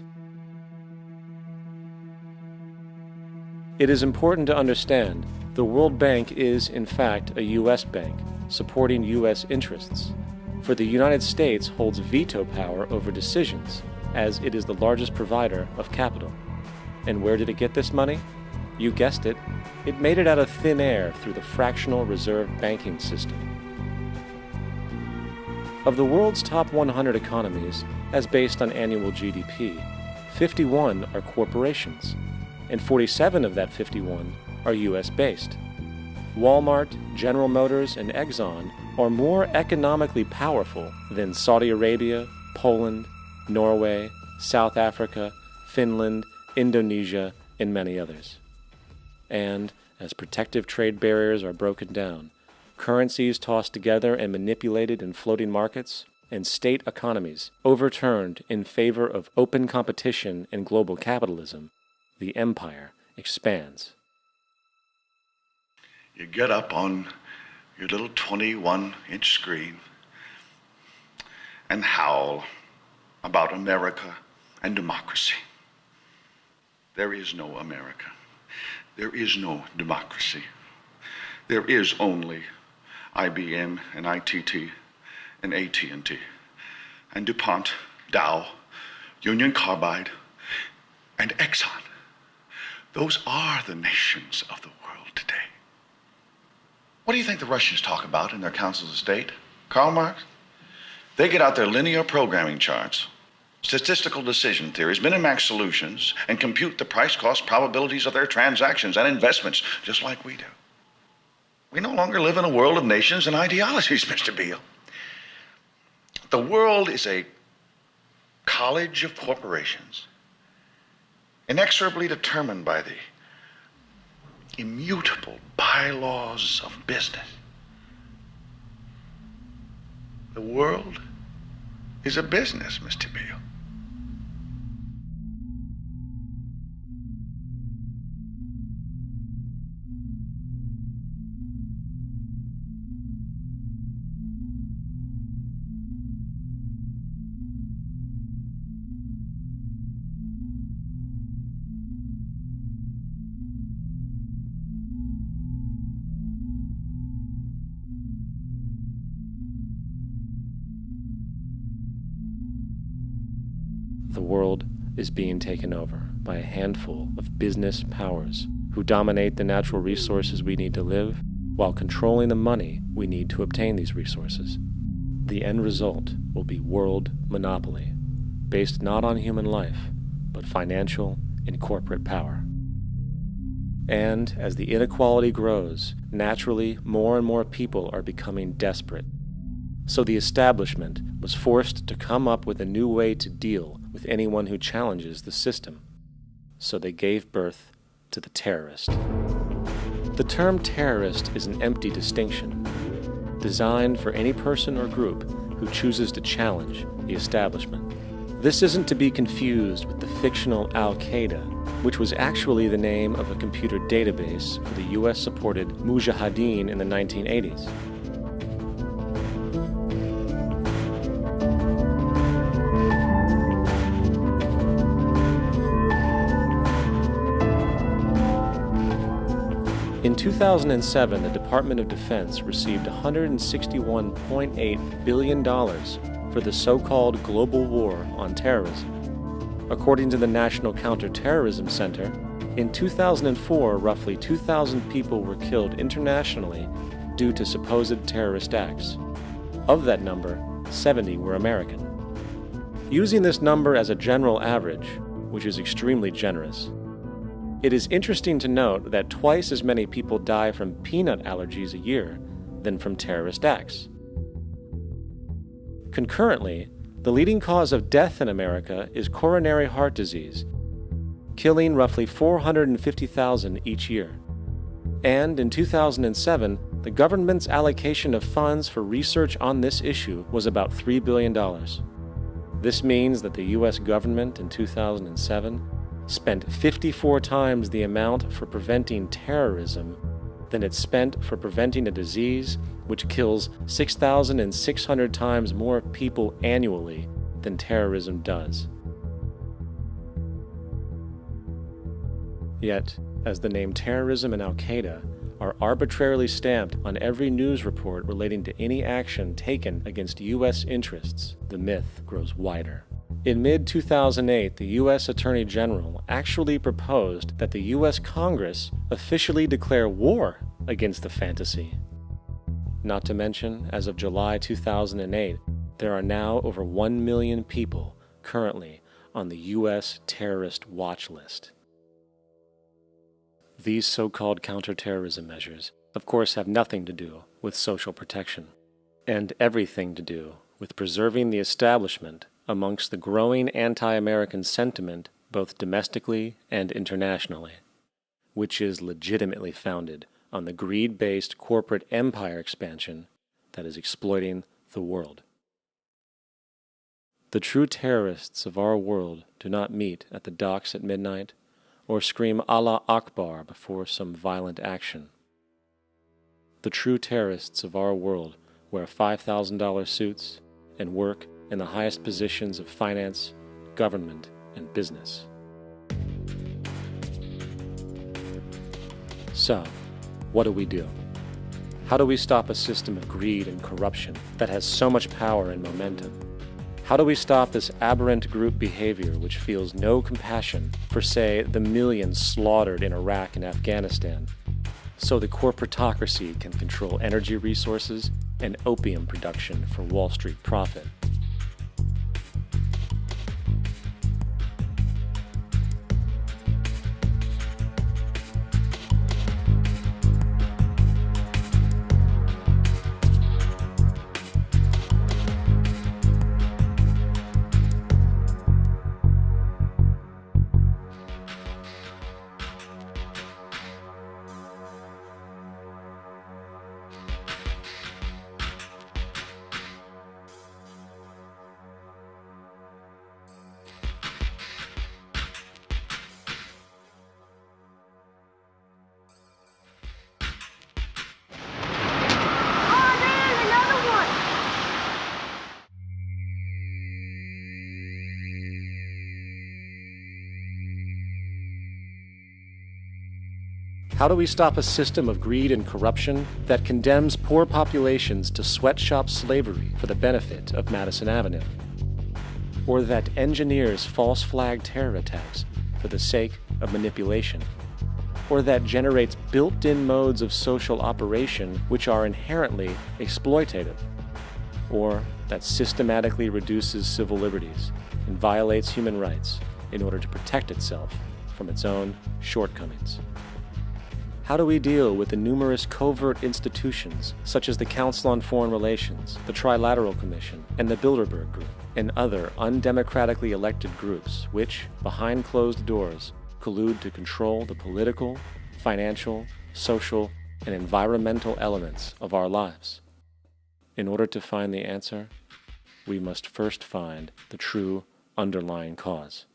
It is important to understand the World Bank is, in fact, a U.S. bank supporting U.S. interests, for the United States holds veto power over decisions, as it is the largest provider of capital. And where did it get this money? You guessed it, it made it out of thin air through the fractional reserve banking system. Of the world's top 100 economies, as based on annual GDP, 51 are corporations, and 47 of that 51 are U.S.-based. Walmart, General Motors, and Exxon are more economically powerful than Saudi Arabia, Poland, Norway, South Africa, Finland, Indonesia, and many others. And, as protective trade barriers are broken down, currencies tossed together and manipulated in floating markets, and state economies overturned in favor of open competition and global capitalism, the empire expands. You get up on your little 21-inch screen and howl about America and democracy. There is no America. There is no democracy. There is only IBM and ITT and AT&T and DuPont, Dow, Union Carbide, and Exxon. Those are the nations of the world today. What do you think the Russians talk about in their councils of state? Karl Marx? They get out their linear programming charts, statistical decision theories, Minimax solutions, and compute the price-cost probabilities of their transactions and investments, just like we do. We no longer live in a world of nations and ideologies, Mr. Beale. The world is a college of corporations, inexorably determined by the immutable bylaws of business. The world is a business, Mr. Beale. The world is being taken over by a handful of business powers who dominate the natural resources we need to live while controlling the money we need to obtain these resources. The end result will be world monopoly, based not on human life, but financial and corporate power. And as the inequality grows, naturally more and more people are becoming desperate. So the establishment was forced to come up with a new way to deal with anyone who challenges the system. So they gave birth to the terrorist. The term terrorist is an empty distinction, designed for any person or group who chooses to challenge the establishment. This isn't to be confused with the fictional Al-Qaeda, which was actually the name of a computer database for the US-supported Mujahideen in the 1980s. In 2007, the Department of Defense received $161.8 billion for the so-called global war on terrorism. According to the National Counterterrorism Center, in 2004, roughly 2,000 people were killed internationally due to supposed terrorist acts. Of that number, 70 were American. Using this number as a general average, which is extremely generous, it is interesting to note that twice as many people die from peanut allergies a year than from terrorist acts. Concurrently, the leading cause of death in America is coronary heart disease, killing roughly 450,000 each year. And in 2007, the government's allocation of funds for research on this issue was about $3 billion. This means that the U.S. government in 2007 spent 54 times the amount for preventing terrorism than it spent for preventing a disease which kills 6,600 times more people annually than terrorism does. Yet, as the name terrorism and Al-Qaeda are arbitrarily stamped on every news report relating to any action taken against U.S. interests, the myth grows wider. In mid-2008, the U.S. Attorney General actually proposed that the U.S. Congress officially declare war against the fantasy. Not to mention, as of July 2008, there are now over 1 million people currently on the U.S. terrorist watch list. These so-called counterterrorism measures, of course, have nothing to do with social protection, and everything to do with preserving the establishment amongst the growing anti-American sentiment both domestically and internationally, which is legitimately founded on the greed-based corporate empire expansion that is exploiting the world. The true terrorists of our world do not meet at the docks at midnight or scream Allah Akbar before some violent action. The true terrorists of our world wear $5,000 suits and work in the highest positions of finance, government, and business. So, what do? How do we stop a system of greed and corruption that has so much power and momentum? How do we stop this aberrant group behavior which feels no compassion for, say, the millions slaughtered in Iraq and Afghanistan, so the corporatocracy can control energy resources and opium production for Wall Street profit? How do we stop a system of greed and corruption that condemns poor populations to sweatshop slavery for the benefit of Madison Avenue? Or that engineers false flag terror attacks for the sake of manipulation? Or that generates built-in modes of social operation which are inherently exploitative? Or that systematically reduces civil liberties and violates human rights in order to protect itself from its own shortcomings? How do we deal with the numerous covert institutions, such as the Council on Foreign Relations, the Trilateral Commission, and the Bilderberg Group, and other undemocratically elected groups which, behind closed doors, collude to control the political, financial, social, and environmental elements of our lives? In order to find the answer, we must first find the true underlying cause.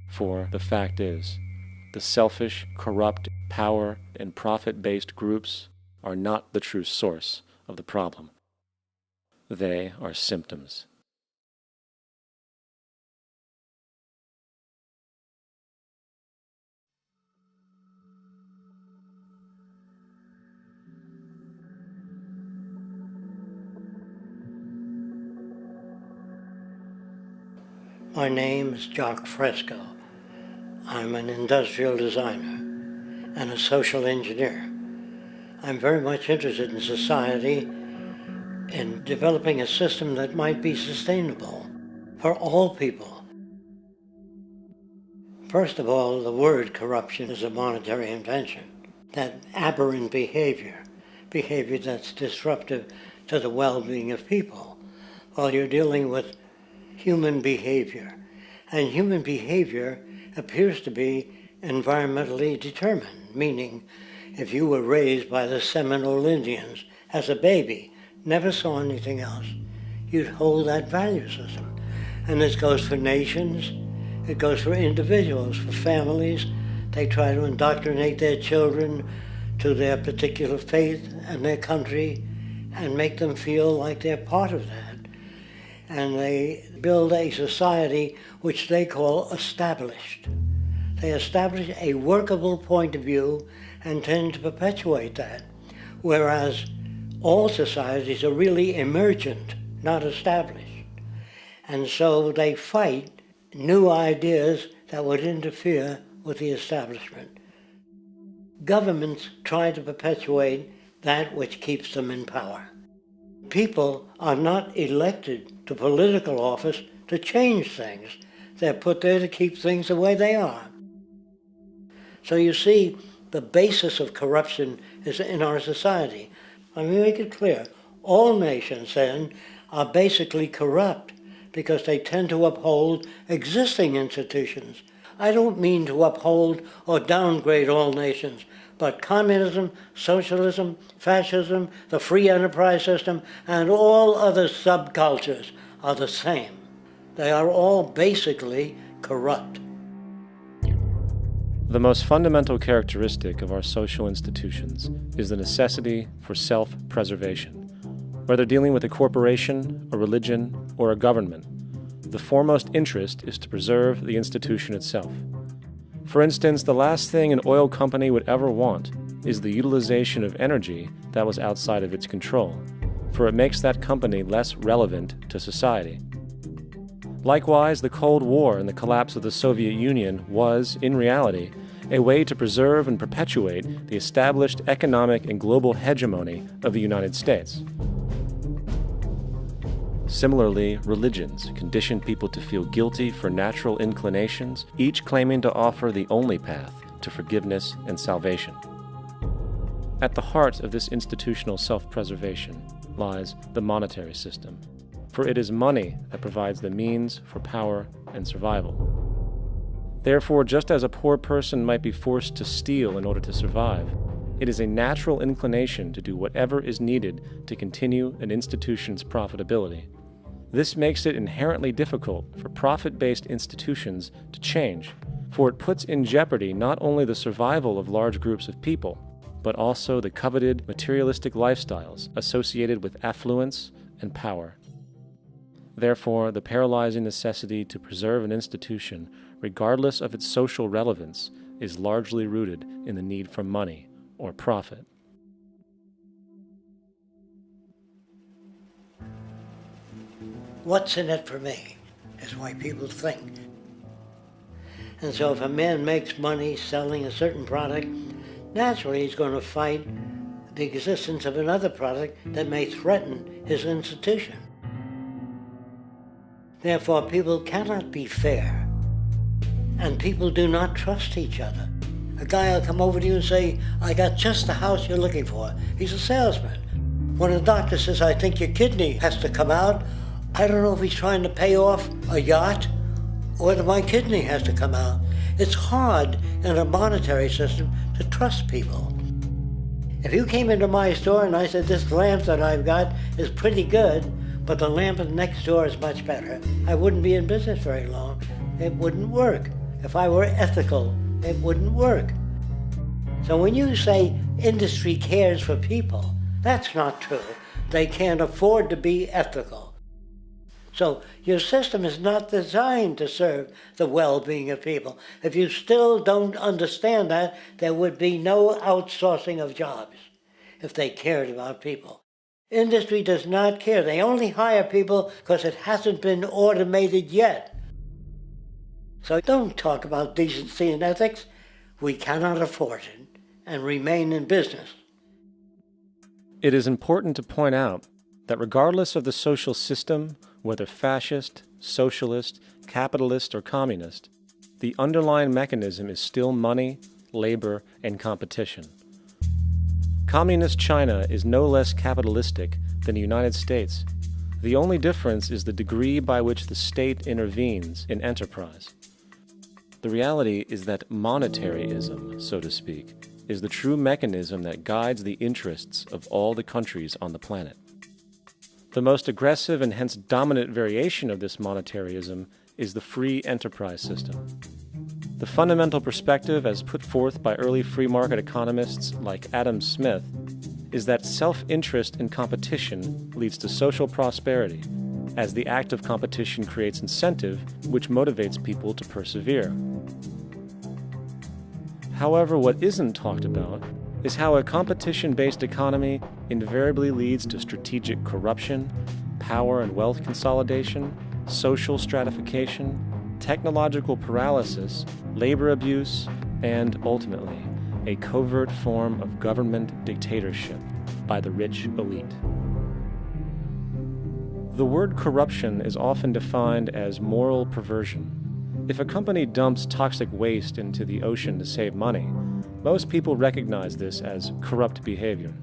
For the fact is, the selfish, corrupt, power, and profit-based groups are not the true source of the problem. They are symptoms. My name is Jock Fresco. I'm an industrial designer and a social engineer. I'm very much interested in society and developing a system that might be sustainable for all people. First of all, the word corruption is a monetary invention. That aberrant behavior that's disruptive to the well-being of people, Well, you're dealing with human behavior. And human behavior appears to be environmentally determined, meaning if you were raised by the Seminole Indians as a baby, never saw anything else, you'd hold that value system. And this goes for nations, it goes for individuals, for families. They try to indoctrinate their children to their particular faith and their country and make them feel like they're part of that. And they build a society which they call established. They establish a workable point of view and tend to perpetuate that, whereas all societies are really emergent, not established. And so they fight new ideas that would interfere with the establishment. Governments try to perpetuate that which keeps them in power. People are not elected to political office to change things. They're put there to keep things the way they are. So you see, the basis of corruption is in our society. Let me make it clear. All nations, then, are basically corrupt because they tend to uphold existing institutions. I don't mean to uphold or downgrade all nations, but communism, socialism, fascism, the free enterprise system, and all other subcultures are the same. They are all basically corrupt. The most fundamental characteristic of our social institutions is the necessity for self-preservation. Whether dealing with a corporation, a religion, or a government, the foremost interest is to preserve the institution itself. For instance, the last thing an oil company would ever want is the utilization of energy that was outside of its control, for it makes that company less relevant to society. Likewise, the Cold War and the collapse of the Soviet Union was, in reality, a way to preserve and perpetuate the established economic and global hegemony of the United States. Similarly, religions condition people to feel guilty for natural inclinations, each claiming to offer the only path to forgiveness and salvation. At the heart of this institutional self-preservation lies the monetary system, for it is money that provides the means for power and survival. Therefore, just as a poor person might be forced to steal in order to survive, it is a natural inclination to do whatever is needed to continue an institution's profitability. This makes it inherently difficult for profit-based institutions to change, for it puts in jeopardy not only the survival of large groups of people, but also the coveted materialistic lifestyles associated with affluence and power. Therefore, the paralyzing necessity to preserve an institution, regardless of its social relevance, is largely rooted in the need for money or profit. What's in it for me is why people think. And so if a man makes money selling a certain product, naturally he's going to fight the existence of another product that may threaten his institution. Therefore, people cannot be fair, and people do not trust each other. A guy will come over to you and say, I got just the house you're looking for. He's a salesman. When a doctor says, I think your kidney has to come out, I don't know if he's trying to pay off a yacht or whether my kidney has to come out. It's hard in a monetary system to trust people. If you came into my store and I said, this lamp that I've got is pretty good, but the lamp next door is much better, I wouldn't be in business very long. It wouldn't work. If I were ethical, it wouldn't work. So when you say industry cares for people, that's not true. They can't afford to be ethical. So your system is not designed to serve the well-being of people. If you still don't understand that, there would be no outsourcing of jobs if they cared about people. Industry does not care. They only hire people because it hasn't been automated yet. So don't talk about decency and ethics. We cannot afford it and remain in business. It is important to point out that regardless of the social system, whether fascist, socialist, capitalist, or communist, the underlying mechanism is still money, labor, and competition. Communist China is no less capitalistic than the United States, The only difference is the degree by which the state intervenes in enterprise. The reality is that monetaryism, so to speak, is the true mechanism that guides the interests of all the countries on the planet. The most aggressive and hence dominant variation of this monetaryism is the free enterprise system. The fundamental perspective, as put forth by early free market economists like Adam Smith, is that self-interest in competition leads to social prosperity, as the act of competition creates incentive, which motivates people to persevere. However, what isn't talked about is how a competition-based economy invariably leads to strategic corruption, power and wealth consolidation, social stratification, technological paralysis, labor abuse, and, ultimately, a covert form of government dictatorship by the rich elite. The word corruption is often defined as moral perversion. If a company dumps toxic waste into the ocean to save money, most people recognize this as corrupt behavior.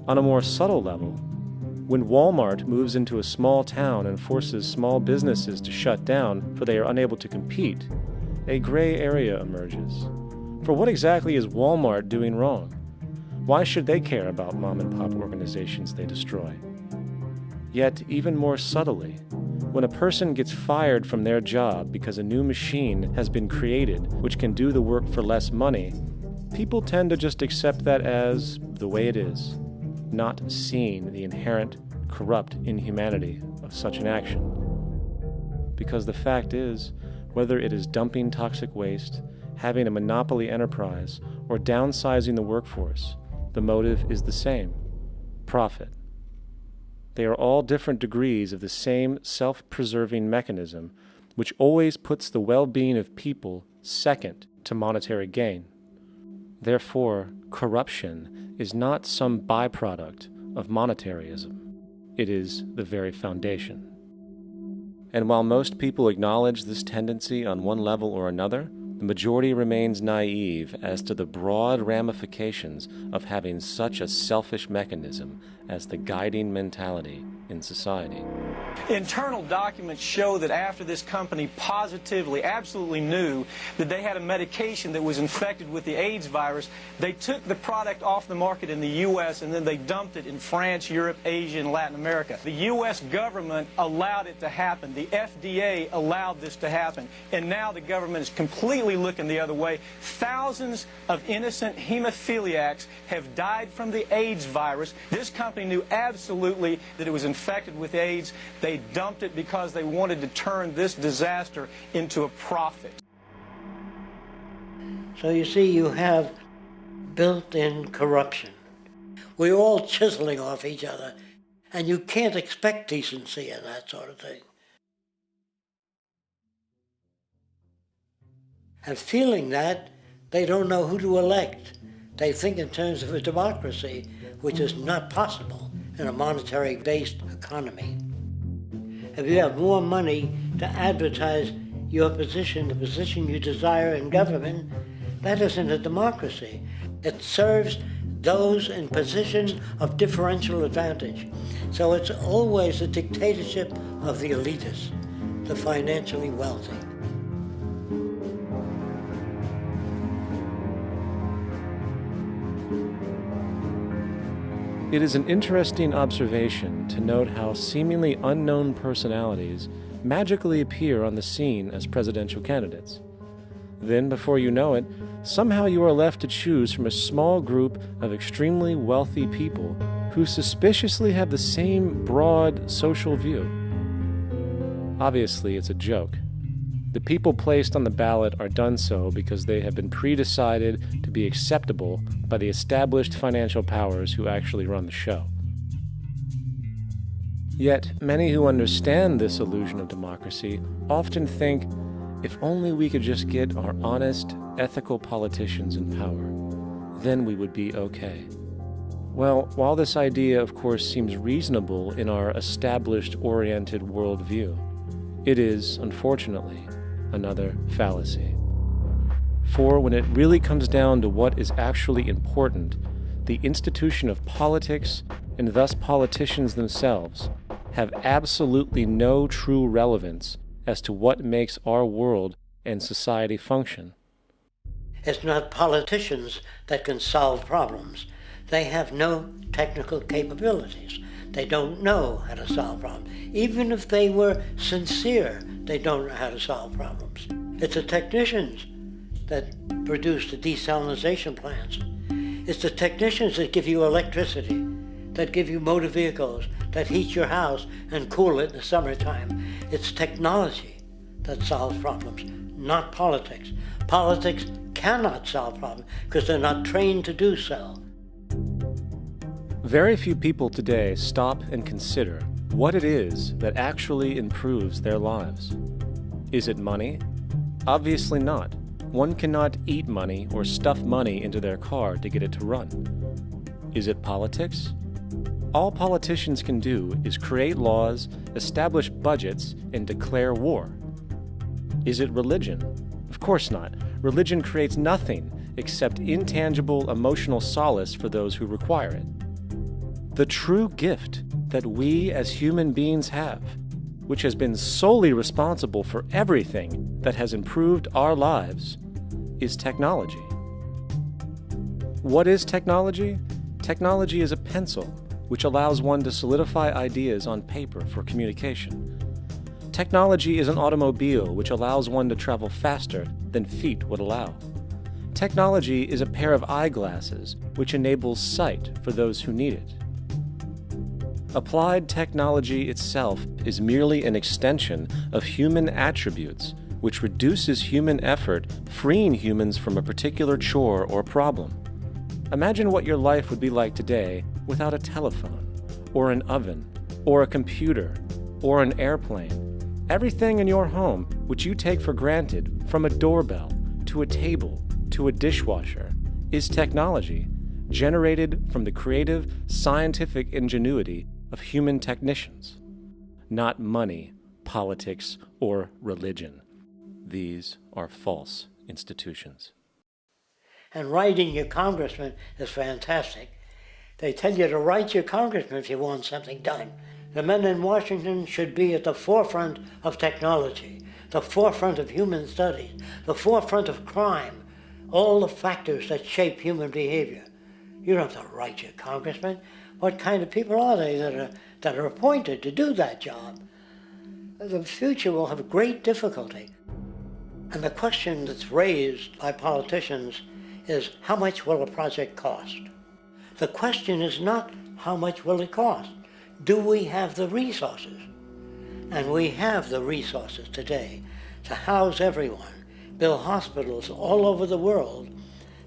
On a more subtle level, when Walmart moves into a small town and forces small businesses to shut down for they are unable to compete, a gray area emerges. For what exactly is Walmart doing wrong? Why should they care about mom-and-pop organizations they destroy? Yet, even more subtly, when a person gets fired from their job because a new machine has been created which can do the work for less money, people tend to just accept that as the way it is, not seeing the inherent corrupt inhumanity of such an action. Because the fact is, whether it is dumping toxic waste, having a monopoly enterprise, or downsizing the workforce, the motive is the same: profit. They are all different degrees of the same self-preserving mechanism, which always puts the well-being of people second to monetary gain. Therefore, corruption is not some byproduct of monetaryism. It is the very foundation. And while most people acknowledge this tendency on one level or another, the majority remains naive as to the broad ramifications of having such a selfish mechanism as the guiding mentality in society. Internal documents show that after this company positively, absolutely knew that they had a medication that was infected with the AIDS virus, they took the product off the market in the U.S. and then they dumped it in France, Europe, Asia, and Latin America. The U.S. government allowed it to happen. The FDA allowed this to happen. And now the government is completely looking the other way. Thousands of innocent hemophiliacs have died from the AIDS virus. This company knew absolutely that it was infected with AIDS. They dumped it because they wanted to turn this disaster into a profit. So you see, you have built-in corruption. We're all chiseling off each other, and you can't expect decency in that sort of thing. And feeling that, they don't know who to elect. They think in terms of a democracy, which is not possible in a monetary-based economy. If you have more money to advertise your position, the position you desire in government, that isn't a democracy. It serves those in positions of differential advantage. So it's always a dictatorship of the elitists, the financially wealthy. It is an interesting observation to note how seemingly unknown personalities magically appear on the scene as presidential candidates. Then, before you know it, somehow you are left to choose from a small group of extremely wealthy people who suspiciously have the same broad social view. Obviously, it's a joke. The people placed on the ballot are done so because they have been pre-decided to be acceptable by the established financial powers who actually run the show. Yet, many who understand this illusion of democracy often think, if only we could just get our honest, ethical politicians in power, then we would be okay. Well, while this idea, of course, seems reasonable in our established-oriented worldview, it is, unfortunately, another fallacy. For when it really comes down to what is actually important, the institution of politics, and thus politicians themselves, have absolutely no true relevance as to what makes our world and society function. It's not politicians that can solve problems. They have no technical capabilities. They don't know how to solve problems. Even if they were sincere, they don't know how to solve problems. It's the technicians that produce the desalination plants. It's the technicians that give you electricity, that give you motor vehicles, that heat your house and cool it in the summertime. It's technology that solves problems, not politics. Politics cannot solve problems because they're not trained to do so. Very few people today stop and consider what it is that actually improves their lives. Is it money? Obviously not. One cannot eat money or stuff money into their car to get it to run. Is it politics? All politicians can do is create laws, establish budgets, and declare war. Is it religion? Of course not. Religion creates nothing except intangible emotional solace for those who require it. The true gift that we as human beings have, which has been solely responsible for everything that has improved our lives, is technology. What is technology? Technology is a pencil which allows one to solidify ideas on paper for communication. Technology is an automobile which allows one to travel faster than feet would allow. Technology is a pair of eyeglasses which enables sight for those who need it. Applied technology itself is merely an extension of human attributes which reduces human effort, freeing humans from a particular chore or problem. Imagine what your life would be like today without a telephone, or an oven, or a computer, or an airplane. Everything in your home, which you take for granted, from a doorbell, to a table, to a dishwasher, is technology generated from the creative, scientific ingenuity of human technicians, not money, politics, or religion. These are false institutions. And writing your congressman is fantastic. They tell you to write your congressman if you want something done. The men in Washington should be at the forefront of technology, the forefront of human studies, the forefront of crime, all the factors that shape human behavior. You don't have to write your congressman. What kind of people are they that are appointed to do that job? The future will have great difficulty. And the question that's raised by politicians is, how much will a project cost? The question is not, how much will it cost? Do we have the resources? And we have the resources today to house everyone, build hospitals all over the world,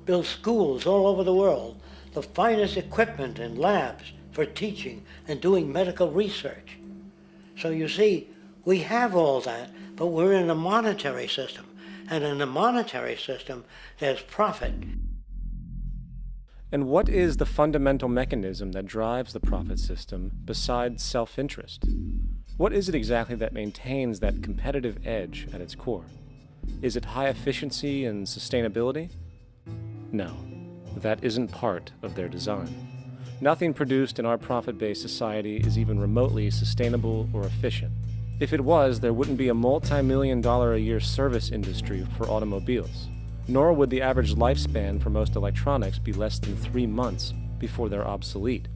build schools all over the world, the finest equipment and labs for teaching and doing medical research. So you see, we have all that, but we're in a monetary system. And in the monetary system, there's profit. And what is the fundamental mechanism that drives the profit system besides self-interest? What is it exactly that maintains that competitive edge at its core? Is it high efficiency and sustainability? No, that isn't part of their design. Nothing produced in our profit-based society is even remotely sustainable or efficient. If it was, there wouldn't be a multi-million-dollar-a-year service industry for automobiles, nor would the average lifespan for most electronics be less than 3 months before they're obsolete.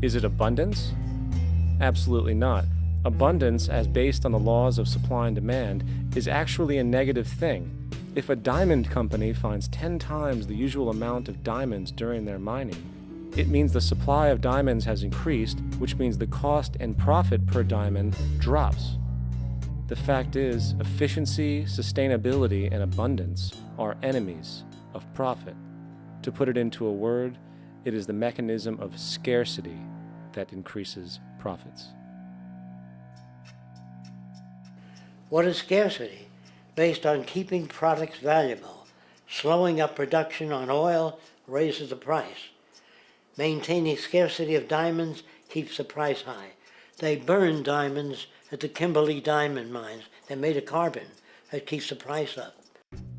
Is it abundance? Absolutely not. Abundance, as based on the laws of supply and demand, is actually a negative thing. If a diamond company finds 10 times the usual amount of diamonds during their mining, it means the supply of diamonds has increased, which means the cost and profit per diamond drops. The fact is, efficiency, sustainability, and abundance are enemies of profit. To put it into a word, it is the mechanism of scarcity that increases profits. What is scarcity? Based on keeping products valuable. Slowing up production on oil raises the price. Maintaining scarcity of diamonds keeps the price high. They burn diamonds at the Kimberley diamond mines. They're made of carbon. That keeps the price up.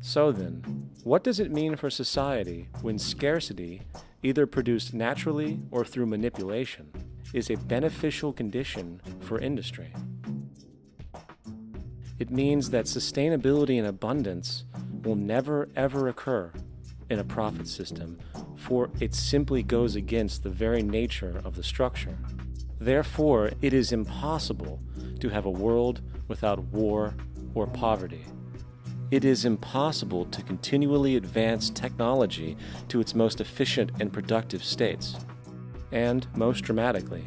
So then, what does it mean for society when scarcity, either produced naturally or through manipulation, is a beneficial condition for industry. It means that sustainability and abundance will never ever occur in a profit system, for it simply goes against the very nature of the structure. Therefore, it is impossible to have a world without war or poverty. It is impossible to continually advance technology to its most efficient and productive states. And, most dramatically,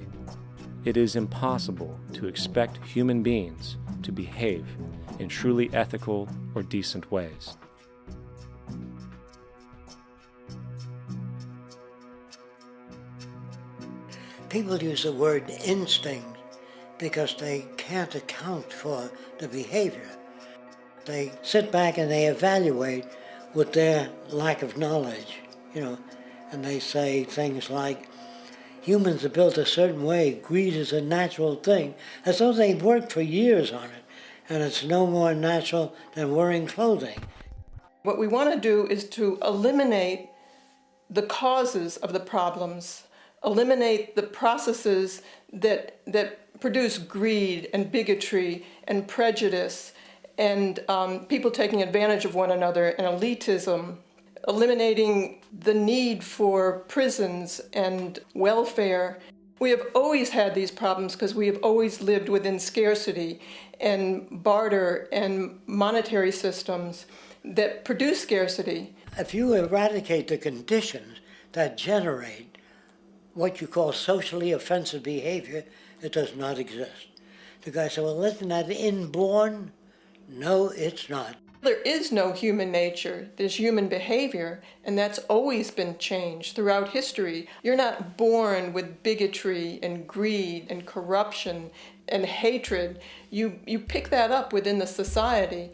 it is impossible to expect human beings to behave in truly ethical or decent ways. People use the word instinct because they can't account for the behavior. They sit back and they evaluate with their lack of knowledge, and they say things like, humans are built a certain way, greed is a natural thing, as though they've worked for years on it, and it's no more natural than wearing clothing. What we want to do is to eliminate the causes of the problems, eliminate the processes that produce greed and bigotry and prejudice and people taking advantage of one another and elitism, eliminating the need for prisons and welfare. We have always had these problems because we have always lived within scarcity and barter and monetary systems that produce scarcity. If you eradicate the conditions that generate what you call socially offensive behavior, it does not exist. The guy said, well, isn't that inborn? No, it's not. There is no human nature. There's human behavior, and that's always been changed throughout history. You're not born with bigotry and greed and corruption and hatred. You pick that up within the society.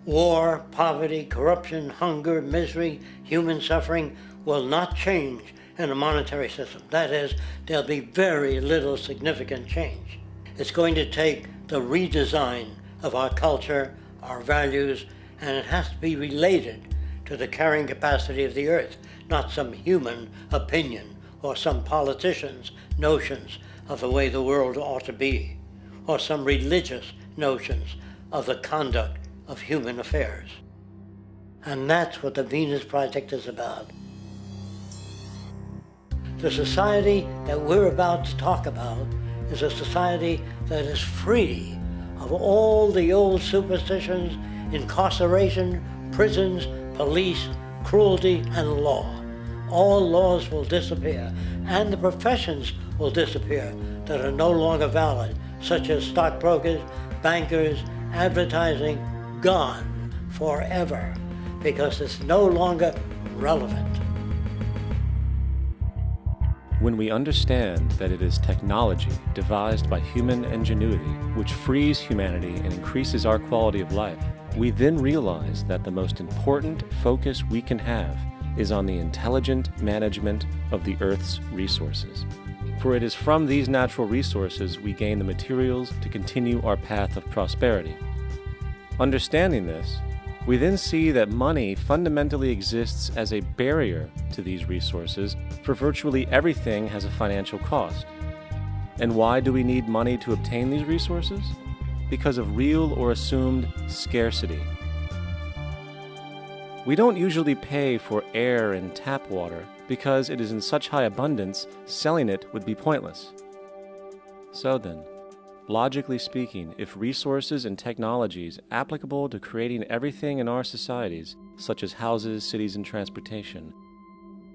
War, poverty, corruption, hunger, misery, human suffering will not change in a monetary system. That is, there'll be very little significant change. It's going to take the redesign of our culture, our values, and it has to be related to the carrying capacity of the earth, not some human opinion or some politician's notions of the way the world ought to be, or some religious notions of the conduct of human affairs. And that's what the Venus Project is about. The society that we're about to talk about is a society that is free of all the old superstitions, incarceration, prisons, police, cruelty, and law. All laws will disappear, and the professions will disappear that are no longer valid, such as stockbrokers, bankers, advertising, gone forever, because it's no longer relevant. When we understand that it is technology devised by human ingenuity which frees humanity and increases our quality of life, we then realize that the most important focus we can have is on the intelligent management of the Earth's resources. For it is from these natural resources we gain the materials to continue our path of prosperity. Understanding this, we then see that money fundamentally exists as a barrier to these resources, for virtually everything has a financial cost. And why do we need money to obtain these resources? Because of real or assumed scarcity. We don't usually pay for air and tap water because it is in such high abundance, selling it would be pointless. So then, logically speaking, if resources and technologies applicable to creating everything in our societies, such as houses, cities, and transportation,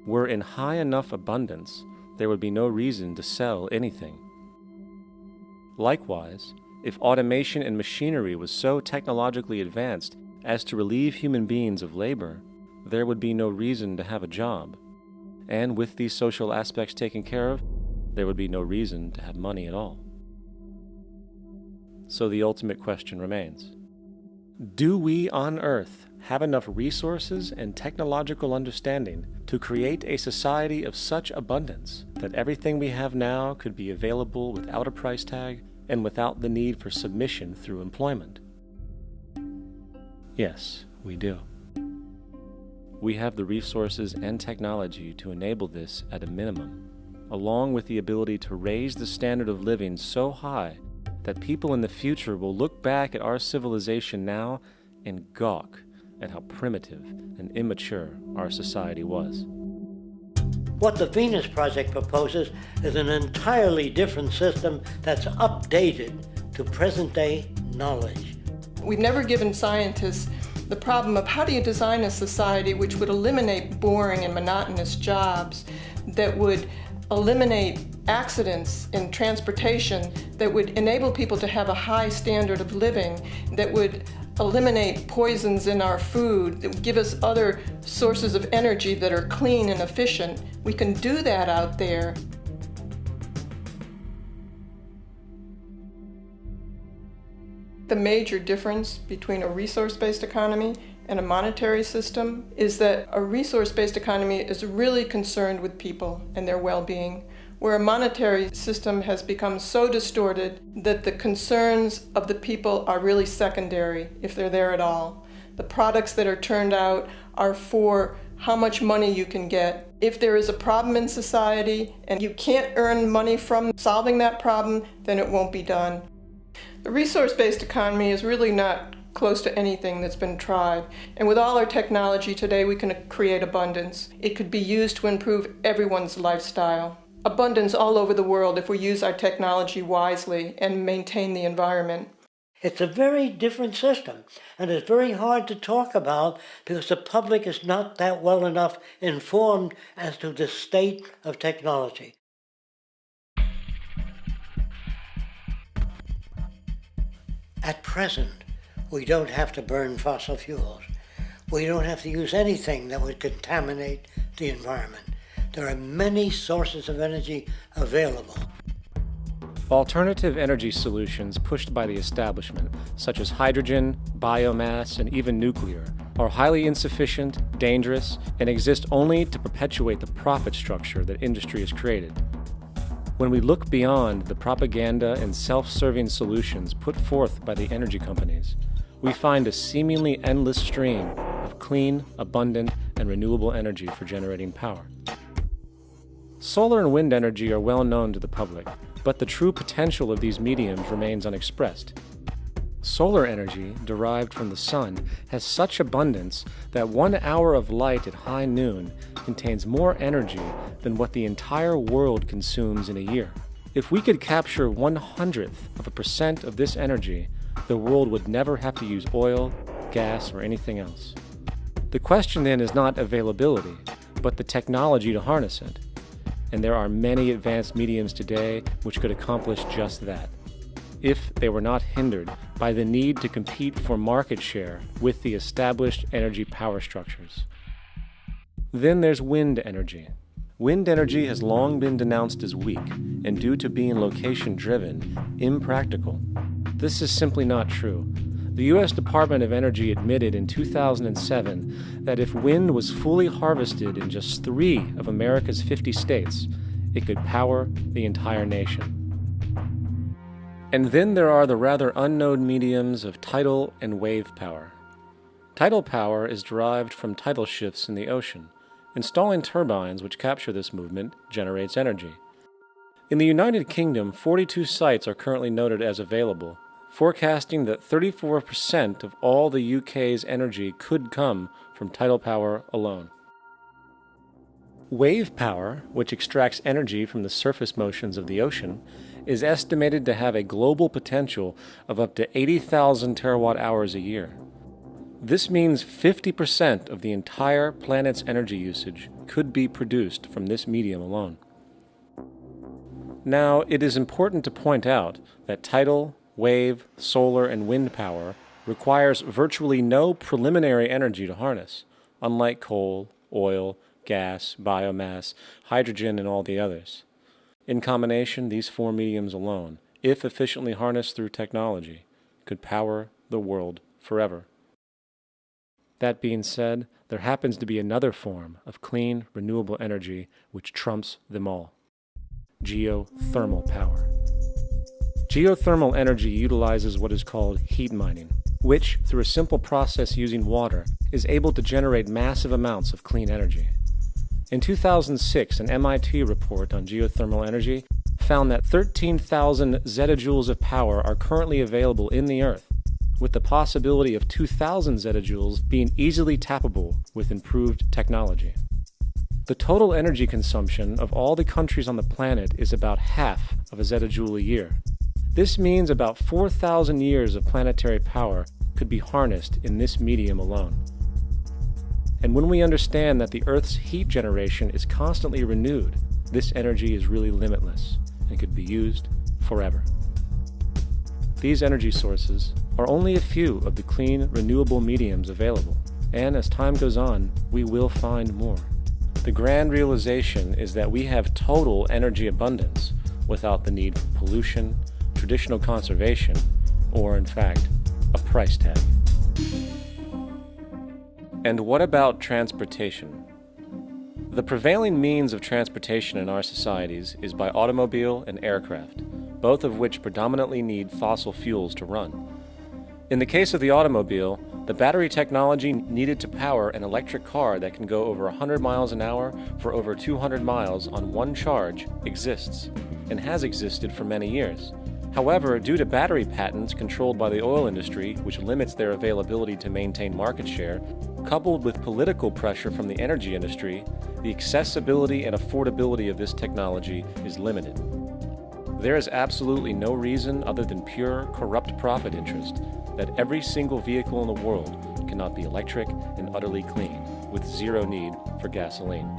were in high enough abundance, there would be no reason to sell anything. Likewise, if automation and machinery was so technologically advanced as to relieve human beings of labor, there would be no reason to have a job. And with these social aspects taken care of, there would be no reason to have money at all. So the ultimate question remains: do we on Earth have enough resources and technological understanding to create a society of such abundance that everything we have now could be available without a price tag and without the need for submission through employment? Yes, we do. We have the resources and technology to enable this at a minimum, along with the ability to raise the standard of living so high that people in the future will look back at our civilization now and gawk at how primitive and immature our society was. What the Venus Project proposes is an entirely different system that's updated to present-day knowledge. We've never given scientists the problem of how do you design a society which would eliminate boring and monotonous jobs, that would eliminate accidents in transportation, that would enable people to have a high standard of living, that would eliminate poisons in our food, that would give us other sources of energy that are clean and efficient. We can do that out there. The major difference between a resource-based economy and a monetary system is that a resource-based economy is really concerned with people and their well-being, where a monetary system has become so distorted that the concerns of the people are really secondary, if they're there at all. The products that are turned out are for how much money you can get. If there is a problem in society and you can't earn money from solving that problem, then it won't be done. The resource-based economy is really not close to anything that's been tried. And with all our technology today, we can create abundance. It could be used to improve everyone's lifestyle. Abundance all over the world if we use our technology wisely and maintain the environment. It's a very different system, and it's very hard to talk about because the public is not that well enough informed as to the state of technology. At present, we don't have to burn fossil fuels. We don't have to use anything that would contaminate the environment. There are many sources of energy available. Alternative energy solutions pushed by the establishment, such as hydrogen, biomass, and even nuclear, are highly insufficient, dangerous, and exist only to perpetuate the profit structure that industry has created. When we look beyond the propaganda and self-serving solutions put forth by the energy companies, we find a seemingly endless stream of clean, abundant, and renewable energy for generating power. Solar and wind energy are well known to the public, but the true potential of these mediums remains unexpressed. Solar energy, derived from the sun, has such abundance that 1 hour of light at high noon contains more energy than what the entire world consumes in a year. If we could capture 0.01% of this energy, the world would never have to use oil, gas, or anything else. The question then is not availability, but the technology to harness it. And there are many advanced mediums today which could accomplish just that, if they were not hindered by the need to compete for market share with the established energy power structures. Then there's wind energy. Wind energy has long been denounced as weak, and due to being location-driven, impractical. This is simply not true. The U.S. Department of Energy admitted in 2007 that if wind was fully harvested in just 3 of America's 50 states, it could power the entire nation. And then there are the rather unknown mediums of tidal and wave power. Tidal power is derived from tidal shifts in the ocean. Installing turbines which capture this movement generates energy. In the United Kingdom, 42 sites are currently noted as available, forecasting that 34% of all the UK's energy could come from tidal power alone. Wave power, which extracts energy from the surface motions of the ocean, is estimated to have a global potential of up to 80,000 terawatt-hours a year. This means 50% of the entire planet's energy usage could be produced from this medium alone. Now, it is important to point out that tidal, wave, solar, and wind power requires virtually no preliminary energy to harness, unlike coal, oil, gas, biomass, hydrogen, and all the others. In combination, these 4 mediums alone, if efficiently harnessed through technology, could power the world forever. That being said, there happens to be another form of clean, renewable energy which trumps them all: geothermal power. Geothermal energy utilizes what is called heat mining, which, through a simple process using water, is able to generate massive amounts of clean energy. In 2006, an MIT report on geothermal energy found that 13,000 zettajoules of power are currently available in the Earth, with the possibility of 2,000 zettajoules being easily tappable with improved technology. The total energy consumption of all the countries on the planet is about half of a zettajoule a year. This means about 4,000 years of planetary power could be harnessed in this medium alone. And when we understand that the Earth's heat generation is constantly renewed, this energy is really limitless and could be used forever. These energy sources are only a few of the clean, renewable mediums available, and as time goes on, we will find more. The grand realization is that we have total energy abundance without the need for pollution, traditional conservation, or in fact, a price tag. And what about transportation? The prevailing means of transportation in our societies is by automobile and aircraft, both of which predominantly need fossil fuels to run. In the case of the automobile, the battery technology needed to power an electric car that can go over 100 miles an hour for over 200 miles on one charge exists, and has existed for many years. However, due to battery patents controlled by the oil industry, which limits their availability to maintain market share, coupled with political pressure from the energy industry, the accessibility and affordability of this technology is limited. There is absolutely no reason other than pure, corrupt profit interest that every single vehicle in the world cannot be electric and utterly clean, with zero need for gasoline.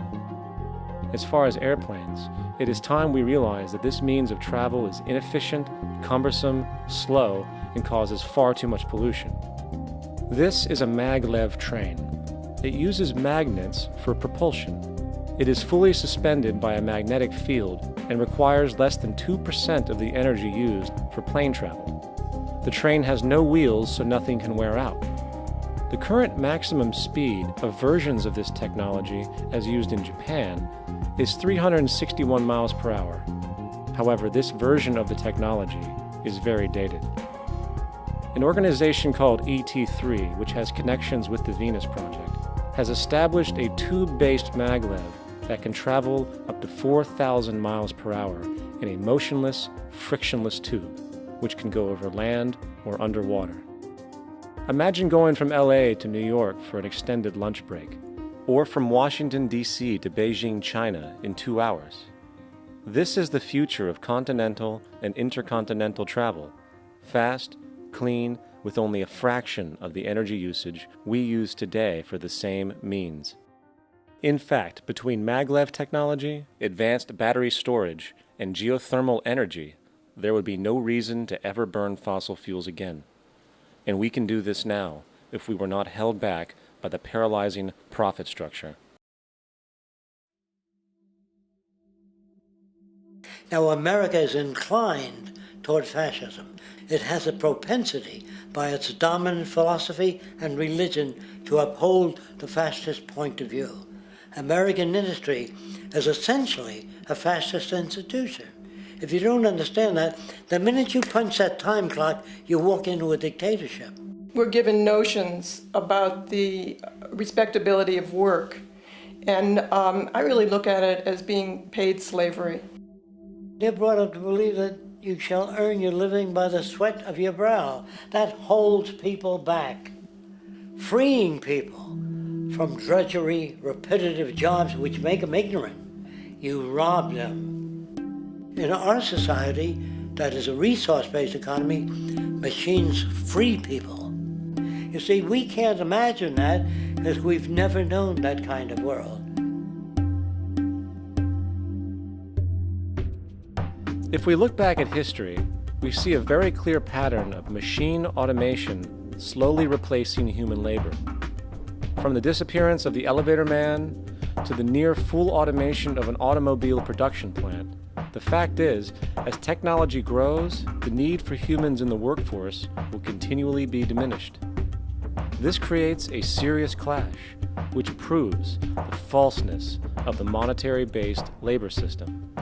As far as airplanes, it is time we realize that this means of travel is inefficient, cumbersome, slow, and causes far too much pollution. This is a maglev train. It uses magnets for propulsion. It is fully suspended by a magnetic field and requires less than 2% of the energy used for plane travel. The train has no wheels, so nothing can wear out. The current maximum speed of versions of this technology, as used in Japan, is 361 miles per hour. However, this version of the technology is very dated. An organization called ET3, which has connections with the Venus Project, has established a tube-based maglev that can travel up to 4,000 miles per hour in a motionless, frictionless tube, which can go over land or underwater. Imagine going from LA to New York for an extended lunch break, or from Washington, D.C. to Beijing, China in 2 hours. This is the future of continental and intercontinental travel, fast, clean, with only a fraction of the energy usage we use today for the same means. In fact, between maglev technology, advanced battery storage, and geothermal energy, there would be no reason to ever burn fossil fuels again. And we can do this now if we were not held back by the paralyzing profit structure. Now, America is inclined toward fascism. It has a propensity by its dominant philosophy and religion to uphold the fascist point of view. American industry is essentially a fascist institution. If you don't understand that, the minute you punch that time clock, you walk into a dictatorship. We're given notions about the respectability of work, and I really look at it as being paid slavery. They're brought up to believe that you shall earn your living by the sweat of your brow. That holds people back, freeing people from drudgery, repetitive jobs which make them ignorant. You rob them. In our society, that is a resource-based economy, machines free people. You see, we can't imagine that because we've never known that kind of world. If we look back at history, we see a very clear pattern of machine automation slowly replacing human labor. From the disappearance of the elevator man to the near full automation of an automobile production plant, the fact is, as technology grows, the need for humans in the workforce will continually be diminished. This creates a serious clash, which proves the falseness of the monetary-based labor system.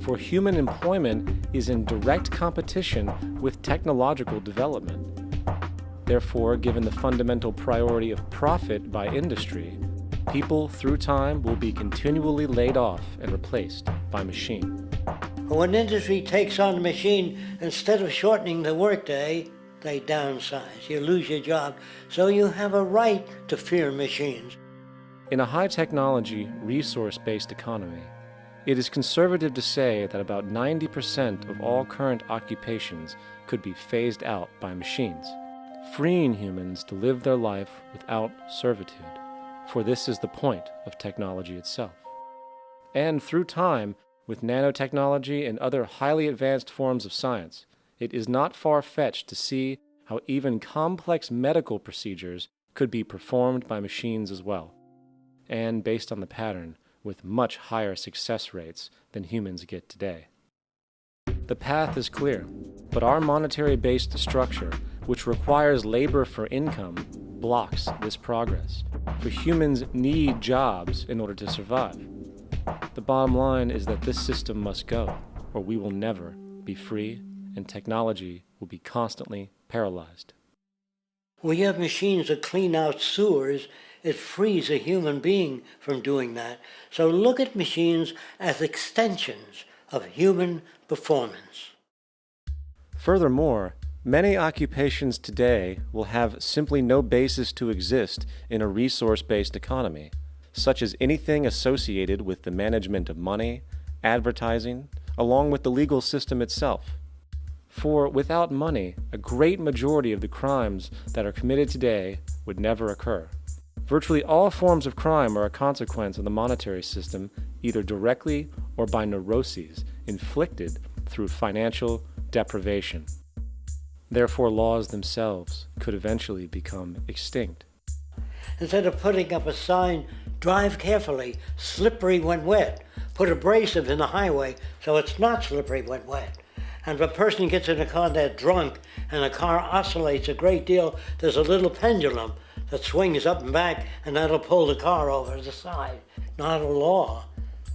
For human employment is in direct competition with technological development. Therefore, given the fundamental priority of profit by industry, People through time will be continually laid off and replaced by machine. When industry takes on a machine, instead of shortening the workday, they downsize. You lose your job. So you have a right to fear machines. In a high-technology, resource-based economy, it is conservative to say that about 90% of all current occupations could be phased out by machines, freeing humans to live their life without servitude, for this is the point of technology itself. And through time, with nanotechnology and other highly advanced forms of science, it is not far-fetched to see how even complex medical procedures could be performed by machines as well, and based on the pattern, with much higher success rates than humans get today. The path is clear, but our monetary-based structure, which requires labor for income, blocks this progress, for humans need jobs in order to survive. The bottom line is that this system must go, or we will never be free, and technology will be constantly paralyzed. We have machines that clean out sewers. It frees a human being from doing that. So look at machines as extensions of human performance. Furthermore, many occupations today will have simply no basis to exist in a resource-based economy, such as anything associated with the management of money, advertising, along with the legal system itself. For without money, a great majority of the crimes that are committed today would never occur. Virtually all forms of crime are a consequence of the monetary system, either directly or by neuroses inflicted through financial deprivation. Therefore, laws themselves could eventually become extinct. Instead of putting up a sign, drive carefully, slippery when wet, put abrasive in the highway so it's not slippery when wet. And if a person gets in a car that's drunk and the car oscillates a great deal, there's a little pendulum that swings up and back, and that'll pull the car over to the side. Not a law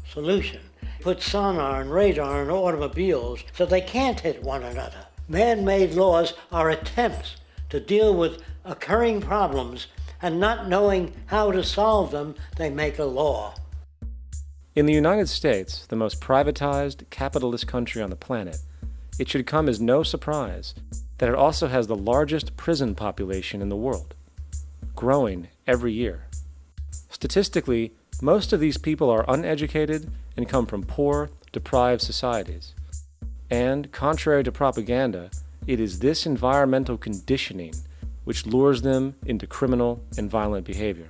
solution. Put sonar and radar in automobiles so they can't hit one another. Man-made laws are attempts to deal with occurring problems, and not knowing how to solve them, they make a law. In the United States, the most privatized, capitalist country on the planet, it should come as no surprise that it also has the largest prison population in the world, growing every year. Statistically, most of these people are uneducated and come from poor, deprived societies. And, contrary to propaganda, it is this environmental conditioning which lures them into criminal and violent behavior.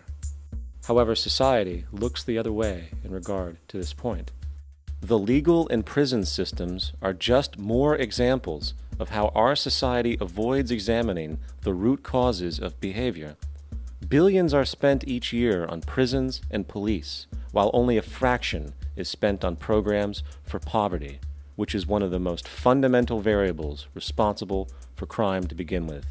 However, society looks the other way in regard to this point. The legal and prison systems are just more examples of how our society avoids examining the root causes of behavior. Billions are spent each year on prisons and police, while only a fraction is spent on programs for poverty, which is one of the most fundamental variables responsible for crime to begin with.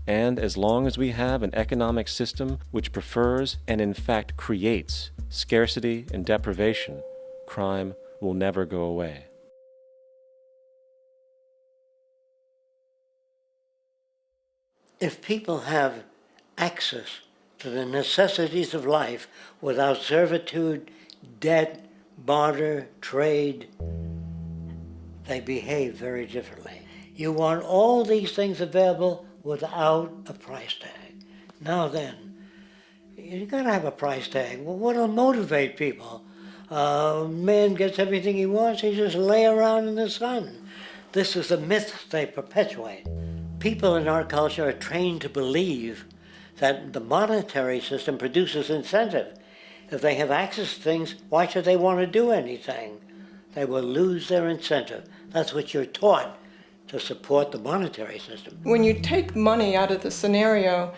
And as long as we have an economic system which prefers and in fact creates scarcity and deprivation, crime will never go away. If people have access to the necessities of life without servitude, debt, barter, trade, they behave very differently. You want all these things available without a price tag. Now then, you gotta have a price tag. Well, what'll motivate people? Man gets everything he wants, he just lay around in the sun. This is the myth they perpetuate. People in our culture are trained to believe that the monetary system produces incentive. If they have access to things, why should they want to do anything? They will lose their incentive. That's what you're taught to support the monetary system. When you take money out of the scenario,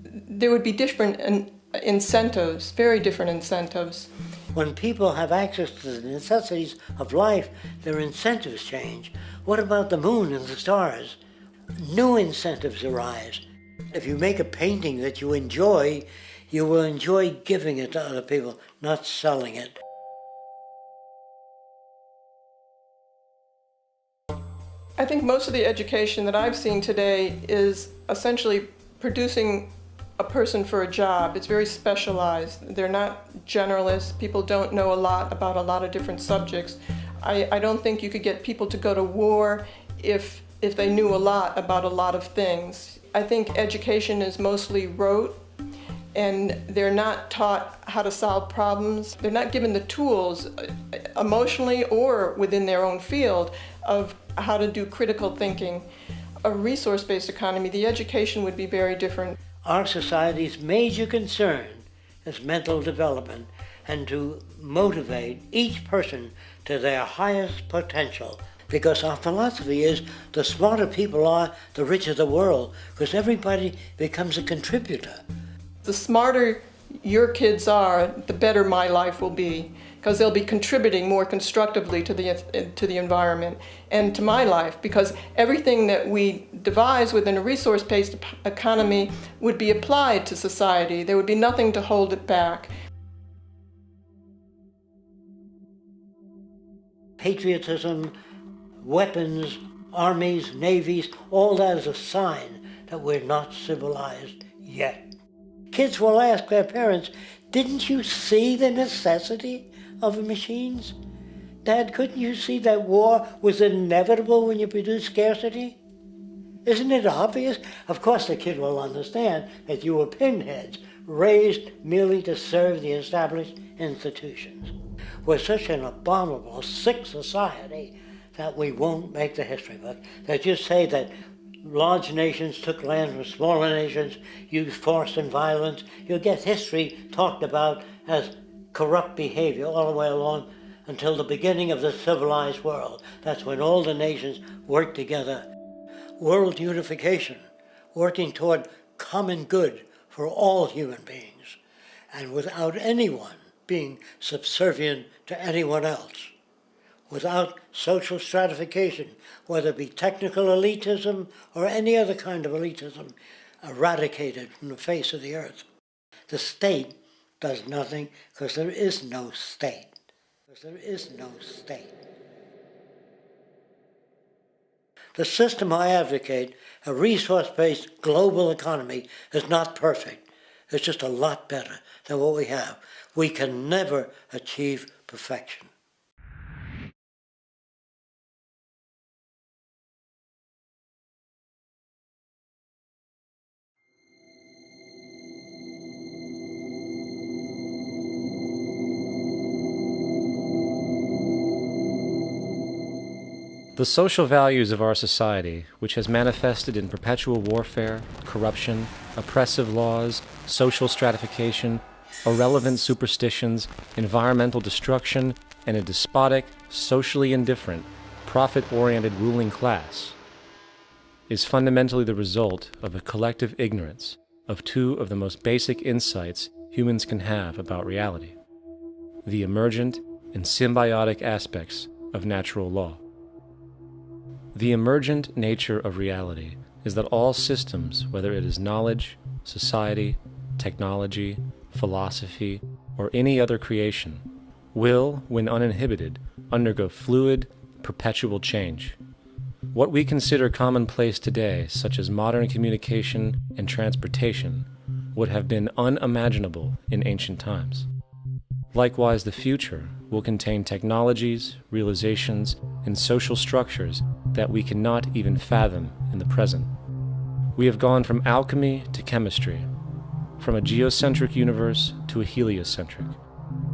there would be different incentives, very different incentives. When people have access to the necessities of life, their incentives change. What about the moon and the stars? New incentives arise. If you make a painting that you enjoy, you will enjoy giving it to other people, not selling it. I think most of the education that I've seen today is essentially producing a person for a job. It's very specialized. They're not generalists. People don't know a lot about a lot of different subjects. I don't think you could get people to go to war if they knew a lot about a lot of things. I think education is mostly rote, and they're not taught how to solve problems. They're not given the tools, emotionally or within their own field, of how to do critical thinking. A resource-based economy, the education would be very different. Our society's major concern is mental development and to motivate each person to their highest potential. Because our philosophy is the smarter people are, the richer the world, because everybody becomes a contributor. The smarter your kids are, the better my life will be, because they'll be contributing more constructively to the environment and to my life, because everything that we devise within a resource-based economy would be applied to society. There would be nothing to hold it back. Patriotism, weapons, armies, navies, all that is a sign that we're not civilized yet. Kids will ask their parents, didn't you see the necessity of the machines? Dad, couldn't you see that war was inevitable when you produce scarcity? Isn't it obvious? Of course the kid will understand that you were pinheads, raised merely to serve the established institutions. We're such an abominable, sick society that we won't make the history book. They just say that large nations took land from smaller nations, used force and violence. You'll get history talked about as corrupt behavior all the way along until the beginning of the civilized world. That's when all the nations work together. World unification, working toward common good for all human beings, and without anyone being subservient to anyone else. Without social stratification, whether it be technical elitism or any other kind of elitism, eradicated from the face of the earth. The state does nothing because there is no state. Because there is no state. The system I advocate, a resource-based global economy, is not perfect. It's just a lot better than what we have. We can never achieve perfection. The social values of our society, which has manifested in perpetual warfare, corruption, oppressive laws, social stratification, irrelevant superstitions, environmental destruction, and a despotic, socially indifferent, profit-oriented ruling class, is fundamentally the result of a collective ignorance of two of the most basic insights humans can have about reality: the emergent and symbiotic aspects of natural law. The emergent nature of reality is that all systems, whether it is knowledge, society, technology, philosophy, or any other creation, will, when uninhibited, undergo fluid, perpetual change. What we consider commonplace today, such as modern communication and transportation, would have been unimaginable in ancient times. Likewise, the future will contain technologies, realizations, and social structures that we cannot even fathom in the present. We have gone from alchemy to chemistry, from a geocentric universe to a heliocentric,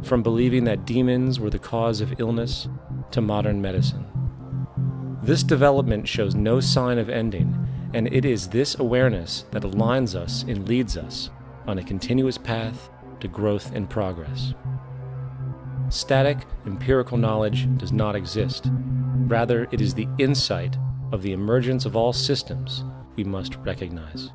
from believing that demons were the cause of illness to modern medicine. This development shows no sign of ending, and it is this awareness that aligns us and leads us on a continuous path to growth and progress. Static, empirical knowledge does not exist. Rather, it is the insight of the emergence of all systems we must recognize.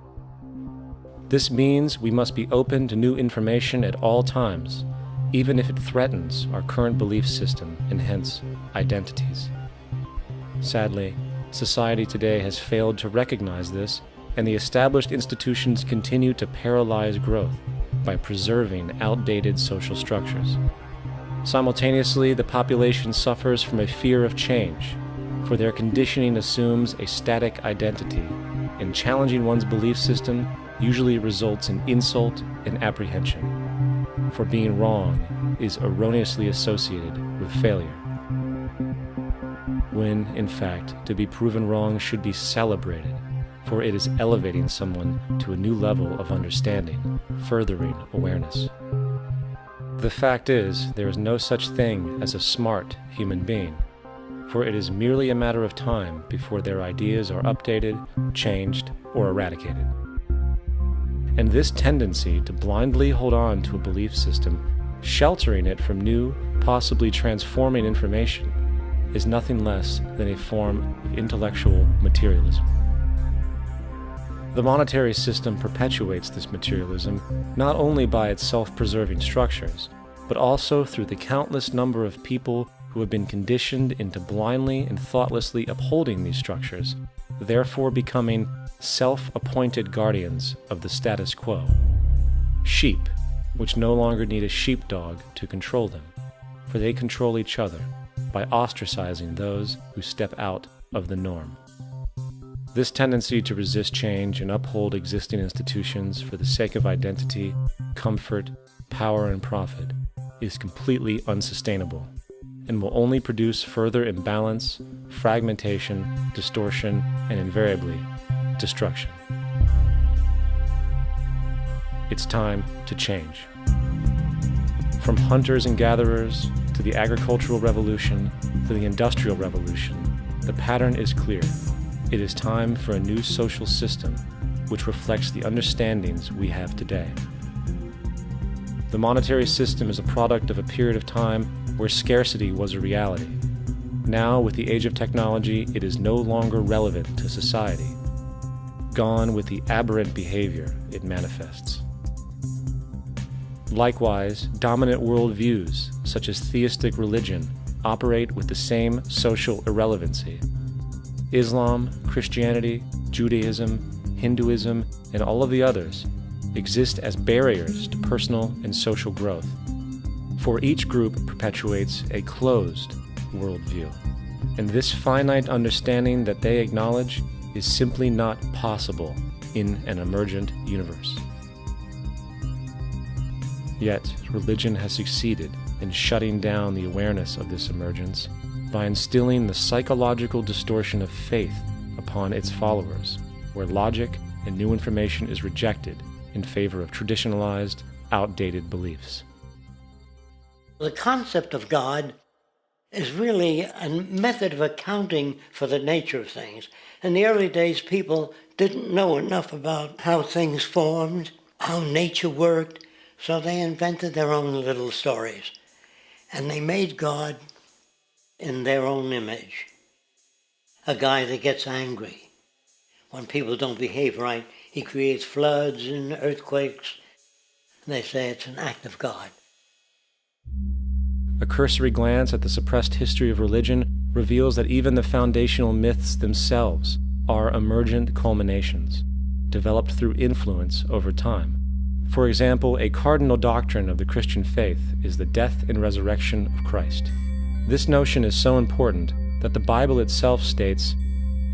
This means we must be open to new information at all times, even if it threatens our current belief system and hence identities. Sadly, society today has failed to recognize this, and the established institutions continue to paralyze growth by preserving outdated social structures. Simultaneously, the population suffers from a fear of change, for their conditioning assumes a static identity, and challenging one's belief system usually results in insult and apprehension, for being wrong is erroneously associated with failure, when, in fact, to be proven wrong should be celebrated, for it is elevating someone to a new level of understanding, furthering awareness. The fact is, there is no such thing as a smart human being, for it is merely a matter of time before their ideas are updated, changed, or eradicated. And this tendency to blindly hold on to a belief system, sheltering it from new, possibly transforming information, is nothing less than a form of intellectual materialism. The monetary system perpetuates this materialism not only by its self-preserving structures, but also through the countless number of people who have been conditioned into blindly and thoughtlessly upholding these structures, therefore becoming self-appointed guardians of the status quo. Sheep, which no longer need a sheepdog to control them, for they control each other by ostracizing those who step out of the norm. This tendency to resist change and uphold existing institutions for the sake of identity, comfort, power, and profit is completely unsustainable and will only produce further imbalance, fragmentation, distortion, and invariably, destruction. It's time to change. From hunters and gatherers to the agricultural revolution to the industrial revolution, the pattern is clear. It is time for a new social system which reflects the understandings we have today. The monetary system is a product of a period of time where scarcity was a reality. Now, with the age of technology, it is no longer relevant to society. Gone with the aberrant behavior it manifests. Likewise, dominant worldviews, such as theistic religion, operate with the same social irrelevancy. Islam, Christianity, Judaism, Hinduism, and all of the others exist as barriers to personal and social growth, for each group perpetuates a closed worldview, and this finite understanding that they acknowledge is simply not possible in an emergent universe. Yet, religion has succeeded in shutting down the awareness of this emergence by instilling the psychological distortion of faith upon its followers, where logic and new information is rejected in favor of traditionalized, outdated beliefs. The concept of God is really a method of accounting for the nature of things. In the early days, people didn't know enough about how things formed, how nature worked, so they invented their own little stories. And they made God in their own image. A guy that gets angry. When people don't behave right, he creates floods and earthquakes. And they say it's an act of God. A cursory glance at the suppressed history of religion reveals that even the foundational myths themselves are emergent culminations, developed through influence over time. For example, a cardinal doctrine of the Christian faith is the death and resurrection of Christ. This notion is so important that the Bible itself states,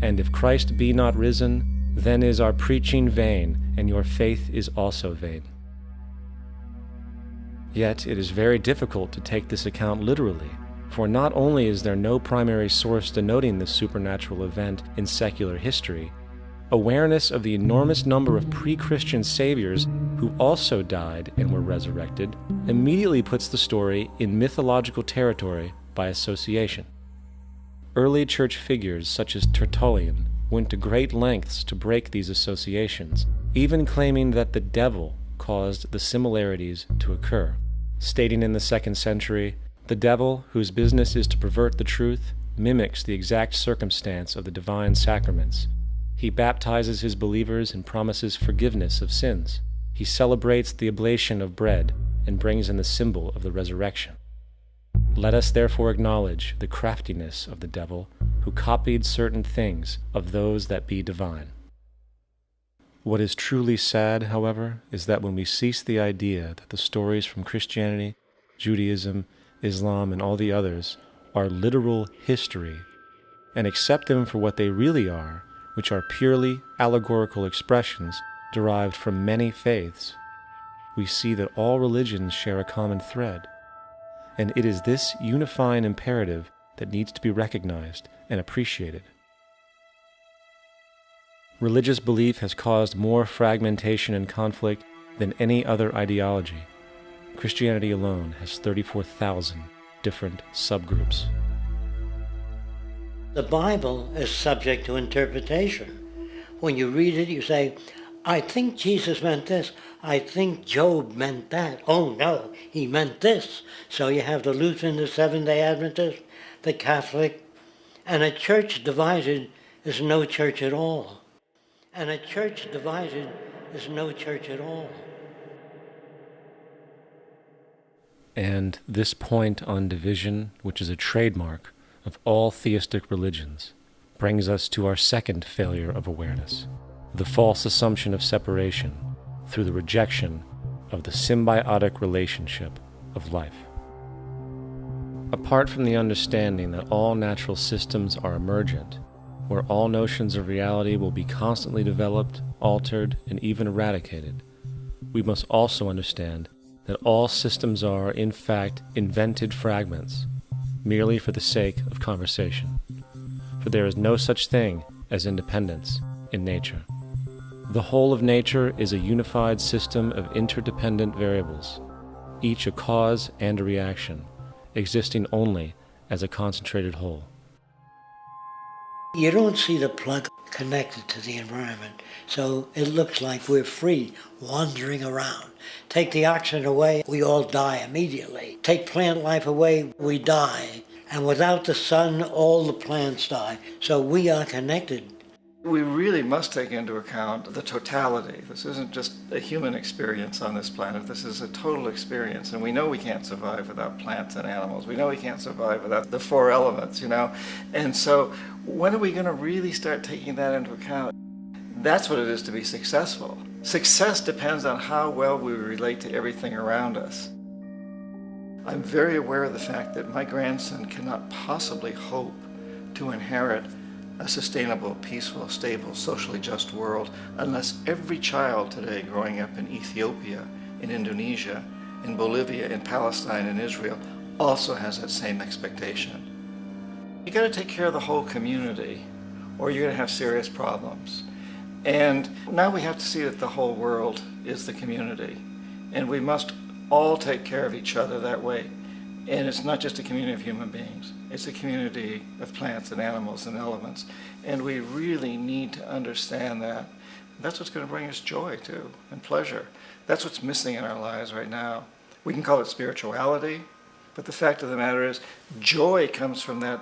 "And if Christ be not risen, then is our preaching vain, and your faith is also vain." Yet it is very difficult to take this account literally, for not only is there no primary source denoting this supernatural event in secular history, awareness of the enormous number of pre-Christian saviors who also died and were resurrected immediately puts the story in mythological territory by association. Early church figures such as Tertullian went to great lengths to break these associations, even claiming that the devil caused the similarities to occur, stating in the 2nd century, "The devil, whose business is to pervert the truth, mimics the exact circumstance of the divine sacraments. He baptizes his believers and promises forgiveness of sins. He celebrates the oblation of bread and brings in the symbol of the resurrection. Let us therefore acknowledge the craftiness of the devil, who copied certain things of those that be divine." What is truly sad, however, is that when we cease the idea that the stories from Christianity, Judaism, Islam, and all the others are literal history, and accept them for what they really are, which are purely allegorical expressions derived from many faiths, we see that all religions share a common thread, and it is this unifying imperative that needs to be recognized and appreciated. Religious belief has caused more fragmentation and conflict than any other ideology. Christianity alone has 34,000 different subgroups. The Bible is subject to interpretation. When you read it, you say, I think Jesus meant this. I think Job meant that. Oh no, he meant this. So you have the Lutheran, the Seventh-day Adventist, the Catholic, and a church divided is no church at all. And a church divided is no church at all. And this point on division, which is a trademark of all theistic religions, brings us to our second failure of awareness, the false assumption of separation through the rejection of the symbiotic relationship of life. Apart from the understanding that all natural systems are emergent, where all notions of reality will be constantly developed, altered, and even eradicated, we must also understand that all systems are, in fact, invented fragments, merely for the sake of conversation. For there is no such thing as independence in nature. The whole of nature is a unified system of interdependent variables, each a cause and a reaction, existing only as a concentrated whole. You don't see the plug connected to the environment, so it looks like we're free, wandering around. Take the oxygen away, we all die immediately. Take plant life away, we die. And without the sun, all the plants die. So we are connected. We really must take into account the totality. This isn't just a human experience on this planet. This is a total experience. And we know we can't survive without plants and animals. We know we can't survive without the four elements, you know. And so when are we going to really start taking that into account? That's what it is to be successful. Success depends on how well we relate to everything around us. I'm very aware of the fact that my grandson cannot possibly hope to inherit a sustainable, peaceful, stable, socially just world unless every child today growing up in Ethiopia, in Indonesia, in Bolivia, in Palestine, in Israel also has that same expectation. You got to take care of the whole community or you're going to have serious problems. And now we have to see that the whole world is the community and we must all take care of each other that way. And it's not just a community of human beings. It's a community of plants and animals and elements. And we really need to understand that. That's what's going to bring us joy, too, and pleasure. That's what's missing in our lives right now. We can call it spirituality, but the fact of the matter is, joy comes from that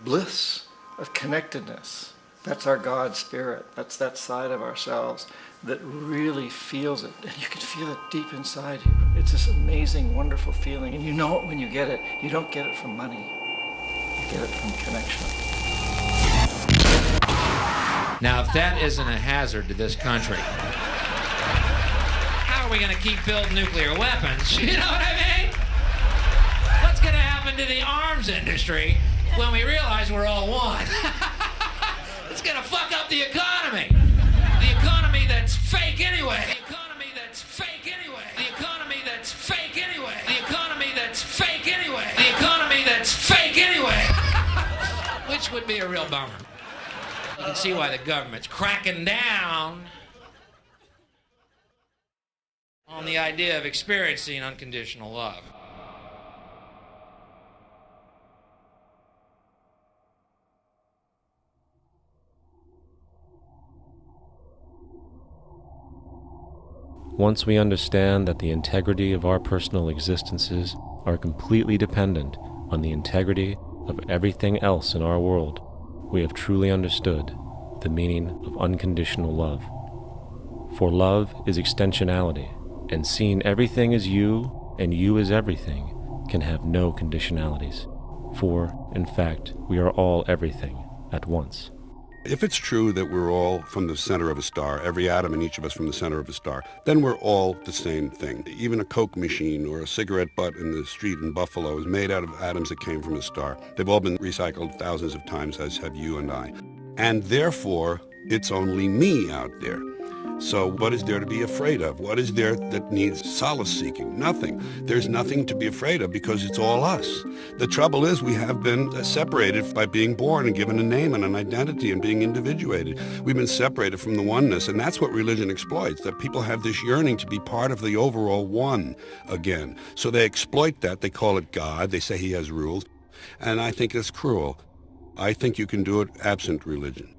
bliss of connectedness. That's our God spirit. That's that side of ourselves that really feels it. And you can feel it deep inside you. It's this amazing, wonderful feeling. And you know it when you get it. You don't get it from money. You get it from connection. Now, if that isn't a hazard to this country, how are we going to keep building nuclear weapons? You know what I mean? What's going to happen to the arms industry when we realize we're all one? It's going to fuck up the economy. The economy that's fake anyway. The economy that's fake anyway. The economy that's fake anyway. The economy that's fake anyway. The economy that's fake anyway. Which would be a real bummer. You can see why the government's cracking down on the idea of experiencing unconditional love. Once we understand that the integrity of our personal existences are completely dependent on the integrity of everything else in our world, we have truly understood the meaning of unconditional love. For love is extensionality, and seeing everything as you and you as everything can have no conditionalities. For, in fact, we are all everything at once. If it's true that we're all from the center of a star, every atom in each of us from the center of a star, then we're all the same thing. Even a Coke machine or a cigarette butt in the street in Buffalo is made out of atoms that came from a star. They've all been recycled thousands of times, as have you and I. And therefore, it's only me out there. So what is there to be afraid of? What is there that needs solace-seeking? Nothing. There's nothing to be afraid of because it's all us. The trouble is we have been separated by being born and given a name and an identity and being individuated. We've been separated from the oneness, and that's what religion exploits, that people have this yearning to be part of the overall one again. So they exploit that. They call it God. They say he has rules. And I think it's cruel. I think you can do it absent religion.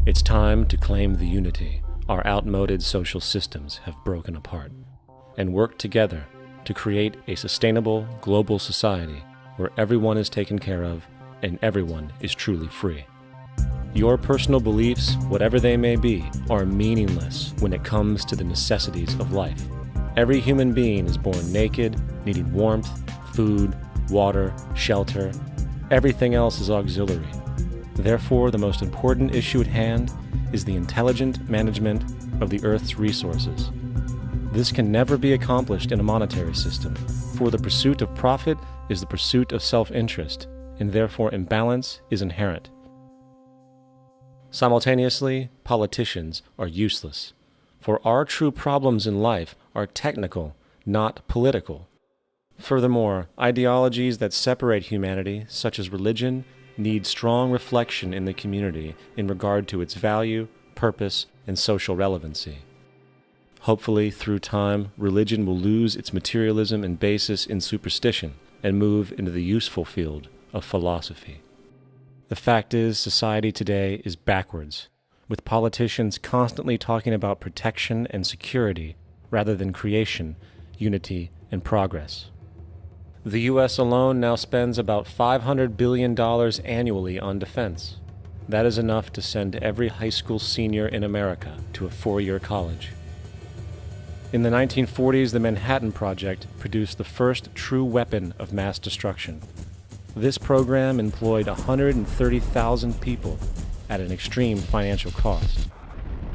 It's time to claim the unity our outmoded social systems have broken apart, and work together to create a sustainable global society where everyone is taken care of and everyone is truly free. Your personal beliefs, whatever they may be, are meaningless when it comes to the necessities of life. Every human being is born naked, needing warmth, food, water, shelter. Everything else is auxiliary. Therefore, the most important issue at hand is the intelligent management of the Earth's resources. This can never be accomplished in a monetary system, for the pursuit of profit is the pursuit of self-interest, and therefore imbalance is inherent. Simultaneously, politicians are useless, for our true problems in life are technical, not political. Furthermore, ideologies that separate humanity, such as religion, need strong reflection in the community in regard to its value, purpose, and social relevancy. Hopefully, through time, religion will lose its materialism and basis in superstition and move into the useful field of philosophy. The fact is, society today is backwards, with politicians constantly talking about protection and security rather than creation, unity, and progress. The U.S. alone now spends about $500 billion annually on defense. That is enough to send every high school senior in America to a 4-year college. In the 1940s, the Manhattan Project produced the first true weapon of mass destruction. This program employed 130,000 people at an extreme financial cost.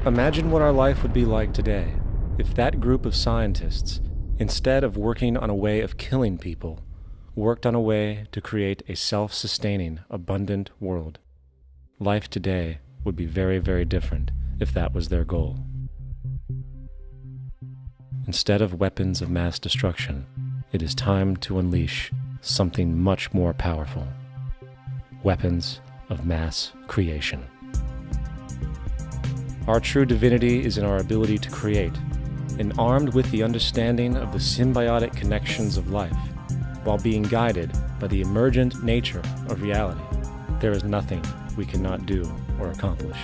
Imagine what our life would be like today if that group of scientists, instead of working on a way of killing people, worked on a way to create a self-sustaining, abundant world. Life today would be very, very different if that was their goal. Instead of weapons of mass destruction, it is time to unleash something much more powerful. Weapons of mass creation. Our true divinity is in our ability to create, and armed with the understanding of the symbiotic connections of life, while being guided by the emergent nature of reality, there is nothing we cannot do or accomplish.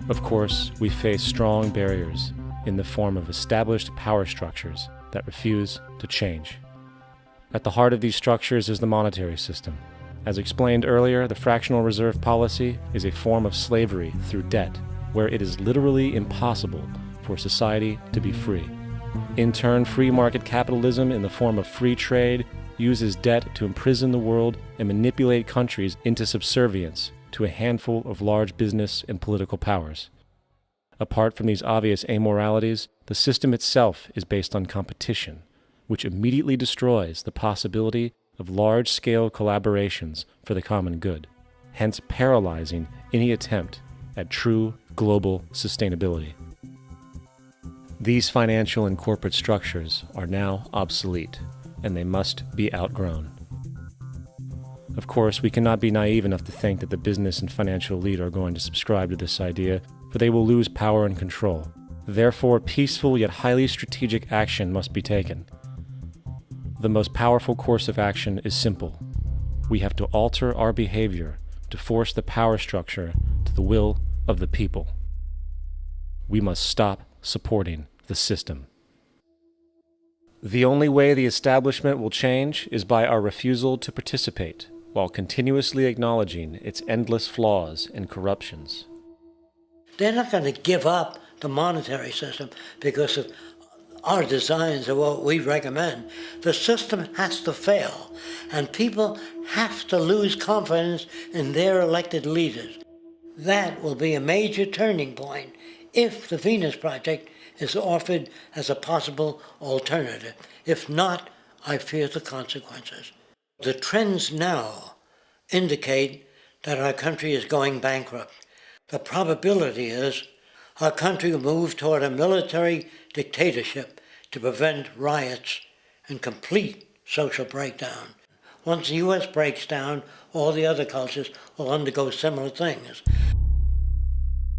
Of course, we face strong barriers in the form of established power structures that refuse to change. At the heart of these structures is the monetary system. As explained earlier, the fractional reserve policy is a form of slavery through debt, where it is literally impossible for society to be free. In turn, free market capitalism in the form of free trade uses debt to imprison the world and manipulate countries into subservience to a handful of large business and political powers. Apart from these obvious amoralities, the system itself is based on competition, which immediately destroys the possibility of large-scale collaborations for the common good, hence paralyzing any attempt at true global sustainability. These financial and corporate structures are now obsolete, and they must be outgrown. Of course, we cannot be naive enough to think that the business and financial elite are going to subscribe to this idea, for they will lose power and control. Therefore, peaceful yet highly strategic action must be taken. The most powerful course of action is simple. We have to alter our behavior to to force the power structure to the will of the people. We must stop supporting the system. The only way the establishment will change is by our refusal to participate, while continuously acknowledging its endless flaws and corruptions. They're not going to give up the monetary system because of our designs of what we recommend. The system has to fail, and people have to lose confidence in their elected leaders. That will be a major turning point if the Venus Project is offered as a possible alternative. If not, I fear the consequences. The trends now indicate that our country is going bankrupt. The probability is our country will move toward a military dictatorship to prevent riots and complete social breakdown. Once the U.S. breaks down, all the other cultures will undergo similar things.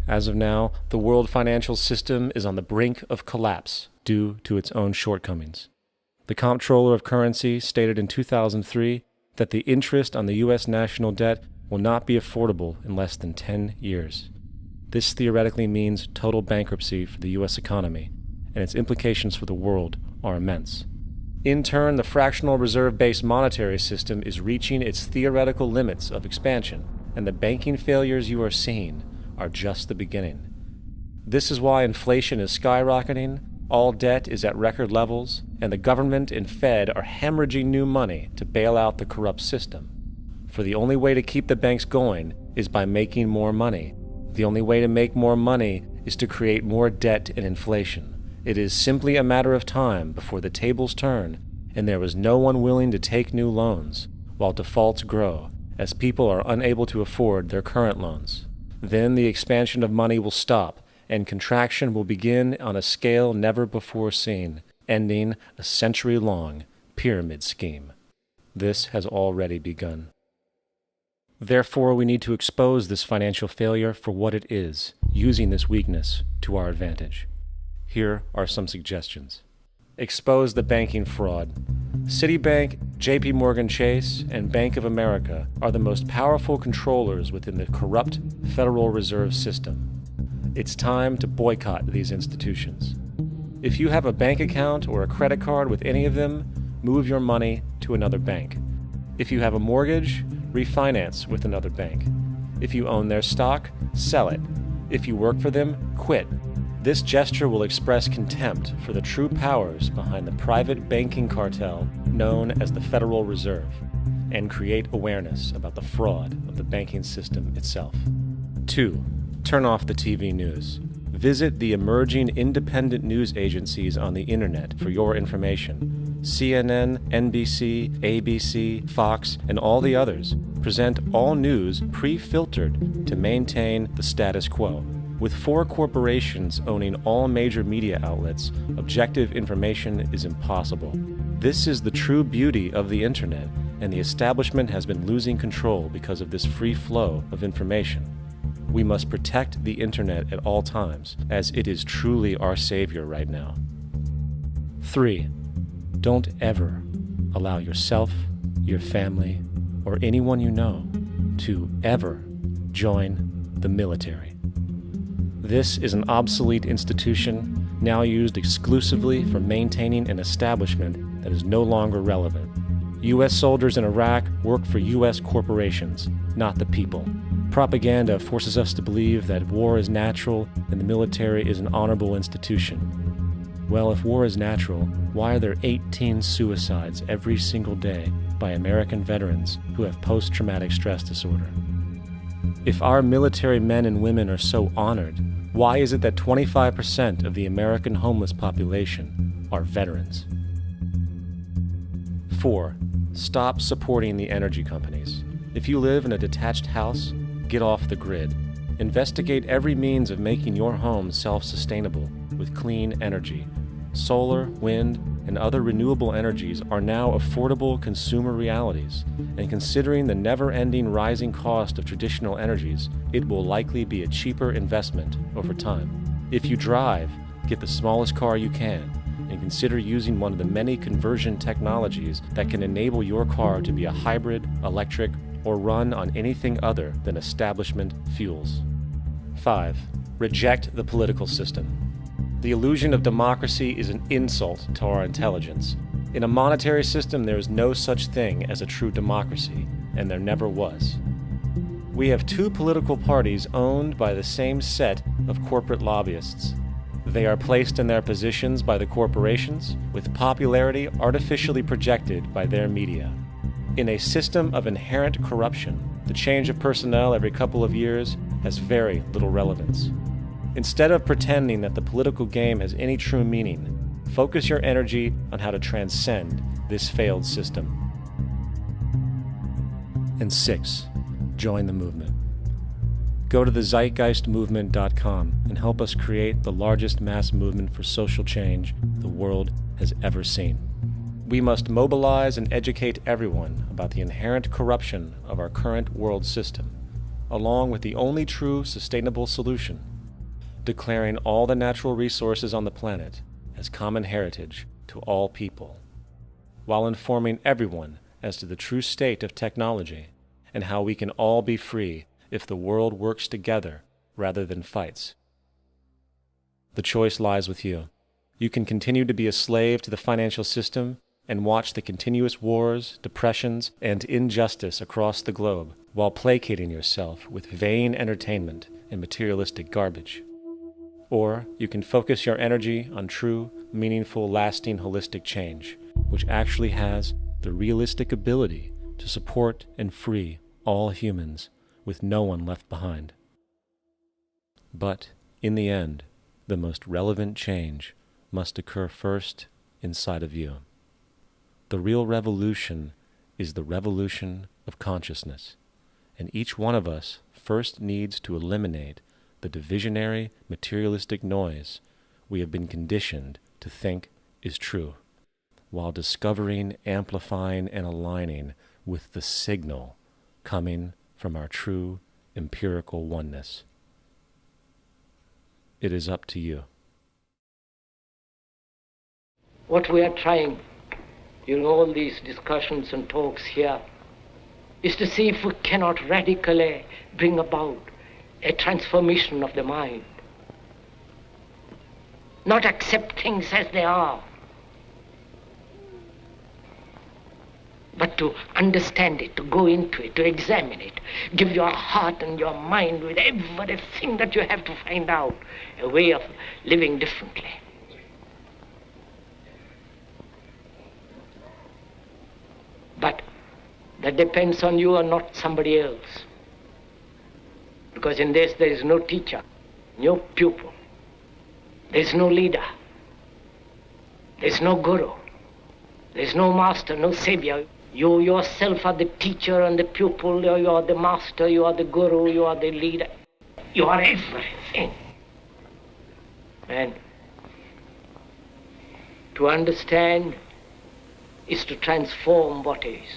As of now, the world financial system is on the brink of collapse due to its own shortcomings. The Comptroller of Currency stated in 2003 that the interest on the U.S. national debt will not be affordable in less than 10 years. This theoretically means total bankruptcy for the U.S. economy, and its implications for the world are immense. In turn, the fractional reserve-based monetary system is reaching its theoretical limits of expansion, and the banking failures you are seeing are just the beginning. This is why inflation is skyrocketing, all debt is at record levels, and the government and Fed are hemorrhaging new money to bail out the corrupt system. For the only way to keep the banks going is by making more money. The only way to make more money is to create more debt and inflation. It is simply a matter of time before the tables turn and there is no one willing to take new loans, while defaults grow, as people are unable to afford their current loans. Then the expansion of money will stop, and contraction will begin on a scale never before seen, ending a century-long pyramid scheme. This has already begun. Therefore, we need to expose this financial failure for what it is, using this weakness to our advantage. Here are some suggestions. Expose the banking fraud. Citibank, JP Morgan Chase, and Bank of America are the most powerful controllers within the corrupt Federal Reserve System. It's time to boycott these institutions. If you have a bank account or a credit card with any of them, move your money to another bank. If you have a mortgage, refinance with another bank. If you own their stock, sell it. If you work for them, quit. This gesture will express contempt for the true powers behind the private banking cartel known as the Federal Reserve, and create awareness about the fraud of the banking system itself. 2. Turn off the TV news. Visit the emerging independent news agencies on the internet for your information. CNN, NBC, ABC, Fox, and all the others present all news pre-filtered to maintain the status quo. With 4 corporations owning all major media outlets, objective information is impossible. This is the true beauty of the internet, and the establishment has been losing control because of this free flow of information. We must protect the internet at all times, as it is truly our savior right now. 3. Don't ever allow yourself, your family, or anyone you know to ever join the military. This is an obsolete institution now used exclusively for maintaining an establishment that is no longer relevant. U.S. soldiers in Iraq work for U.S. corporations, not the people. Propaganda forces us to believe that war is natural and the military is an honorable institution. Well, if war is natural, why are there 18 suicides every single day by American veterans who have post-traumatic stress disorder? If our military men and women are so honored, why is it that 25% of the American homeless population are veterans? 4. Stop supporting the energy companies. If you live in a detached house, get off the grid. Investigate every means of making your home self-sustainable with clean energy. Solar, wind, and other renewable energies are now affordable consumer realities, and considering the never-ending rising cost of traditional energies, it will likely be a cheaper investment over time. If you drive, get the smallest car you can, and consider using one of the many conversion technologies that can enable your car to be a hybrid, electric, or run on anything other than establishment fuels. 5. Reject the political system. The illusion of democracy is an insult to our intelligence. In a monetary system, there is no such thing as a true democracy, and there never was. We have two political parties owned by the same set of corporate lobbyists. They are placed in their positions by the corporations, with popularity artificially projected by their media. In a system of inherent corruption, the change of personnel every couple of years has very little relevance. Instead of pretending that the political game has any true meaning, focus your energy on how to transcend this failed system. And 6. Join the movement. Go to the ZEITGEISTmovement.com and help us create the largest mass movement for social change the world has ever seen. We must mobilize and educate everyone about the inherent corruption of our current world system, along with the only true sustainable solution, declaring all the natural resources on the planet as common heritage to all people, while informing everyone as to the true state of technology and how we can all be free if the world works together rather than fights. The choice lies with you. You can continue to be a slave to the financial system and watch the continuous wars, depressions, and injustice across the globe while placating yourself with vain entertainment and materialistic garbage. Or you can focus your energy on true, meaningful, lasting, holistic change, which actually has the realistic ability to support and free all humans with no one left behind. But, in the end, the most relevant change must occur first inside of you. The real revolution is the revolution of consciousness, and each one of us first needs to eliminate the divisionary, materialistic noise we have been conditioned to think is true, while discovering, amplifying, and aligning with the signal coming from our true empirical oneness. It is up to you. What we are trying during all these discussions and talks here is to see if we cannot radically bring about a transformation of the mind. Not accept things as they are, but to understand it, to go into it, to examine it, give your heart and your mind with everything that you have to find out a way of living differently. But that depends on you and not somebody else. Because in this there is no teacher, no pupil, there is no leader, there is no guru, there is no master, no savior. You yourself are the teacher and the pupil, you are the master, you are the guru, you are the leader. You are everything. And to understand is to transform what is.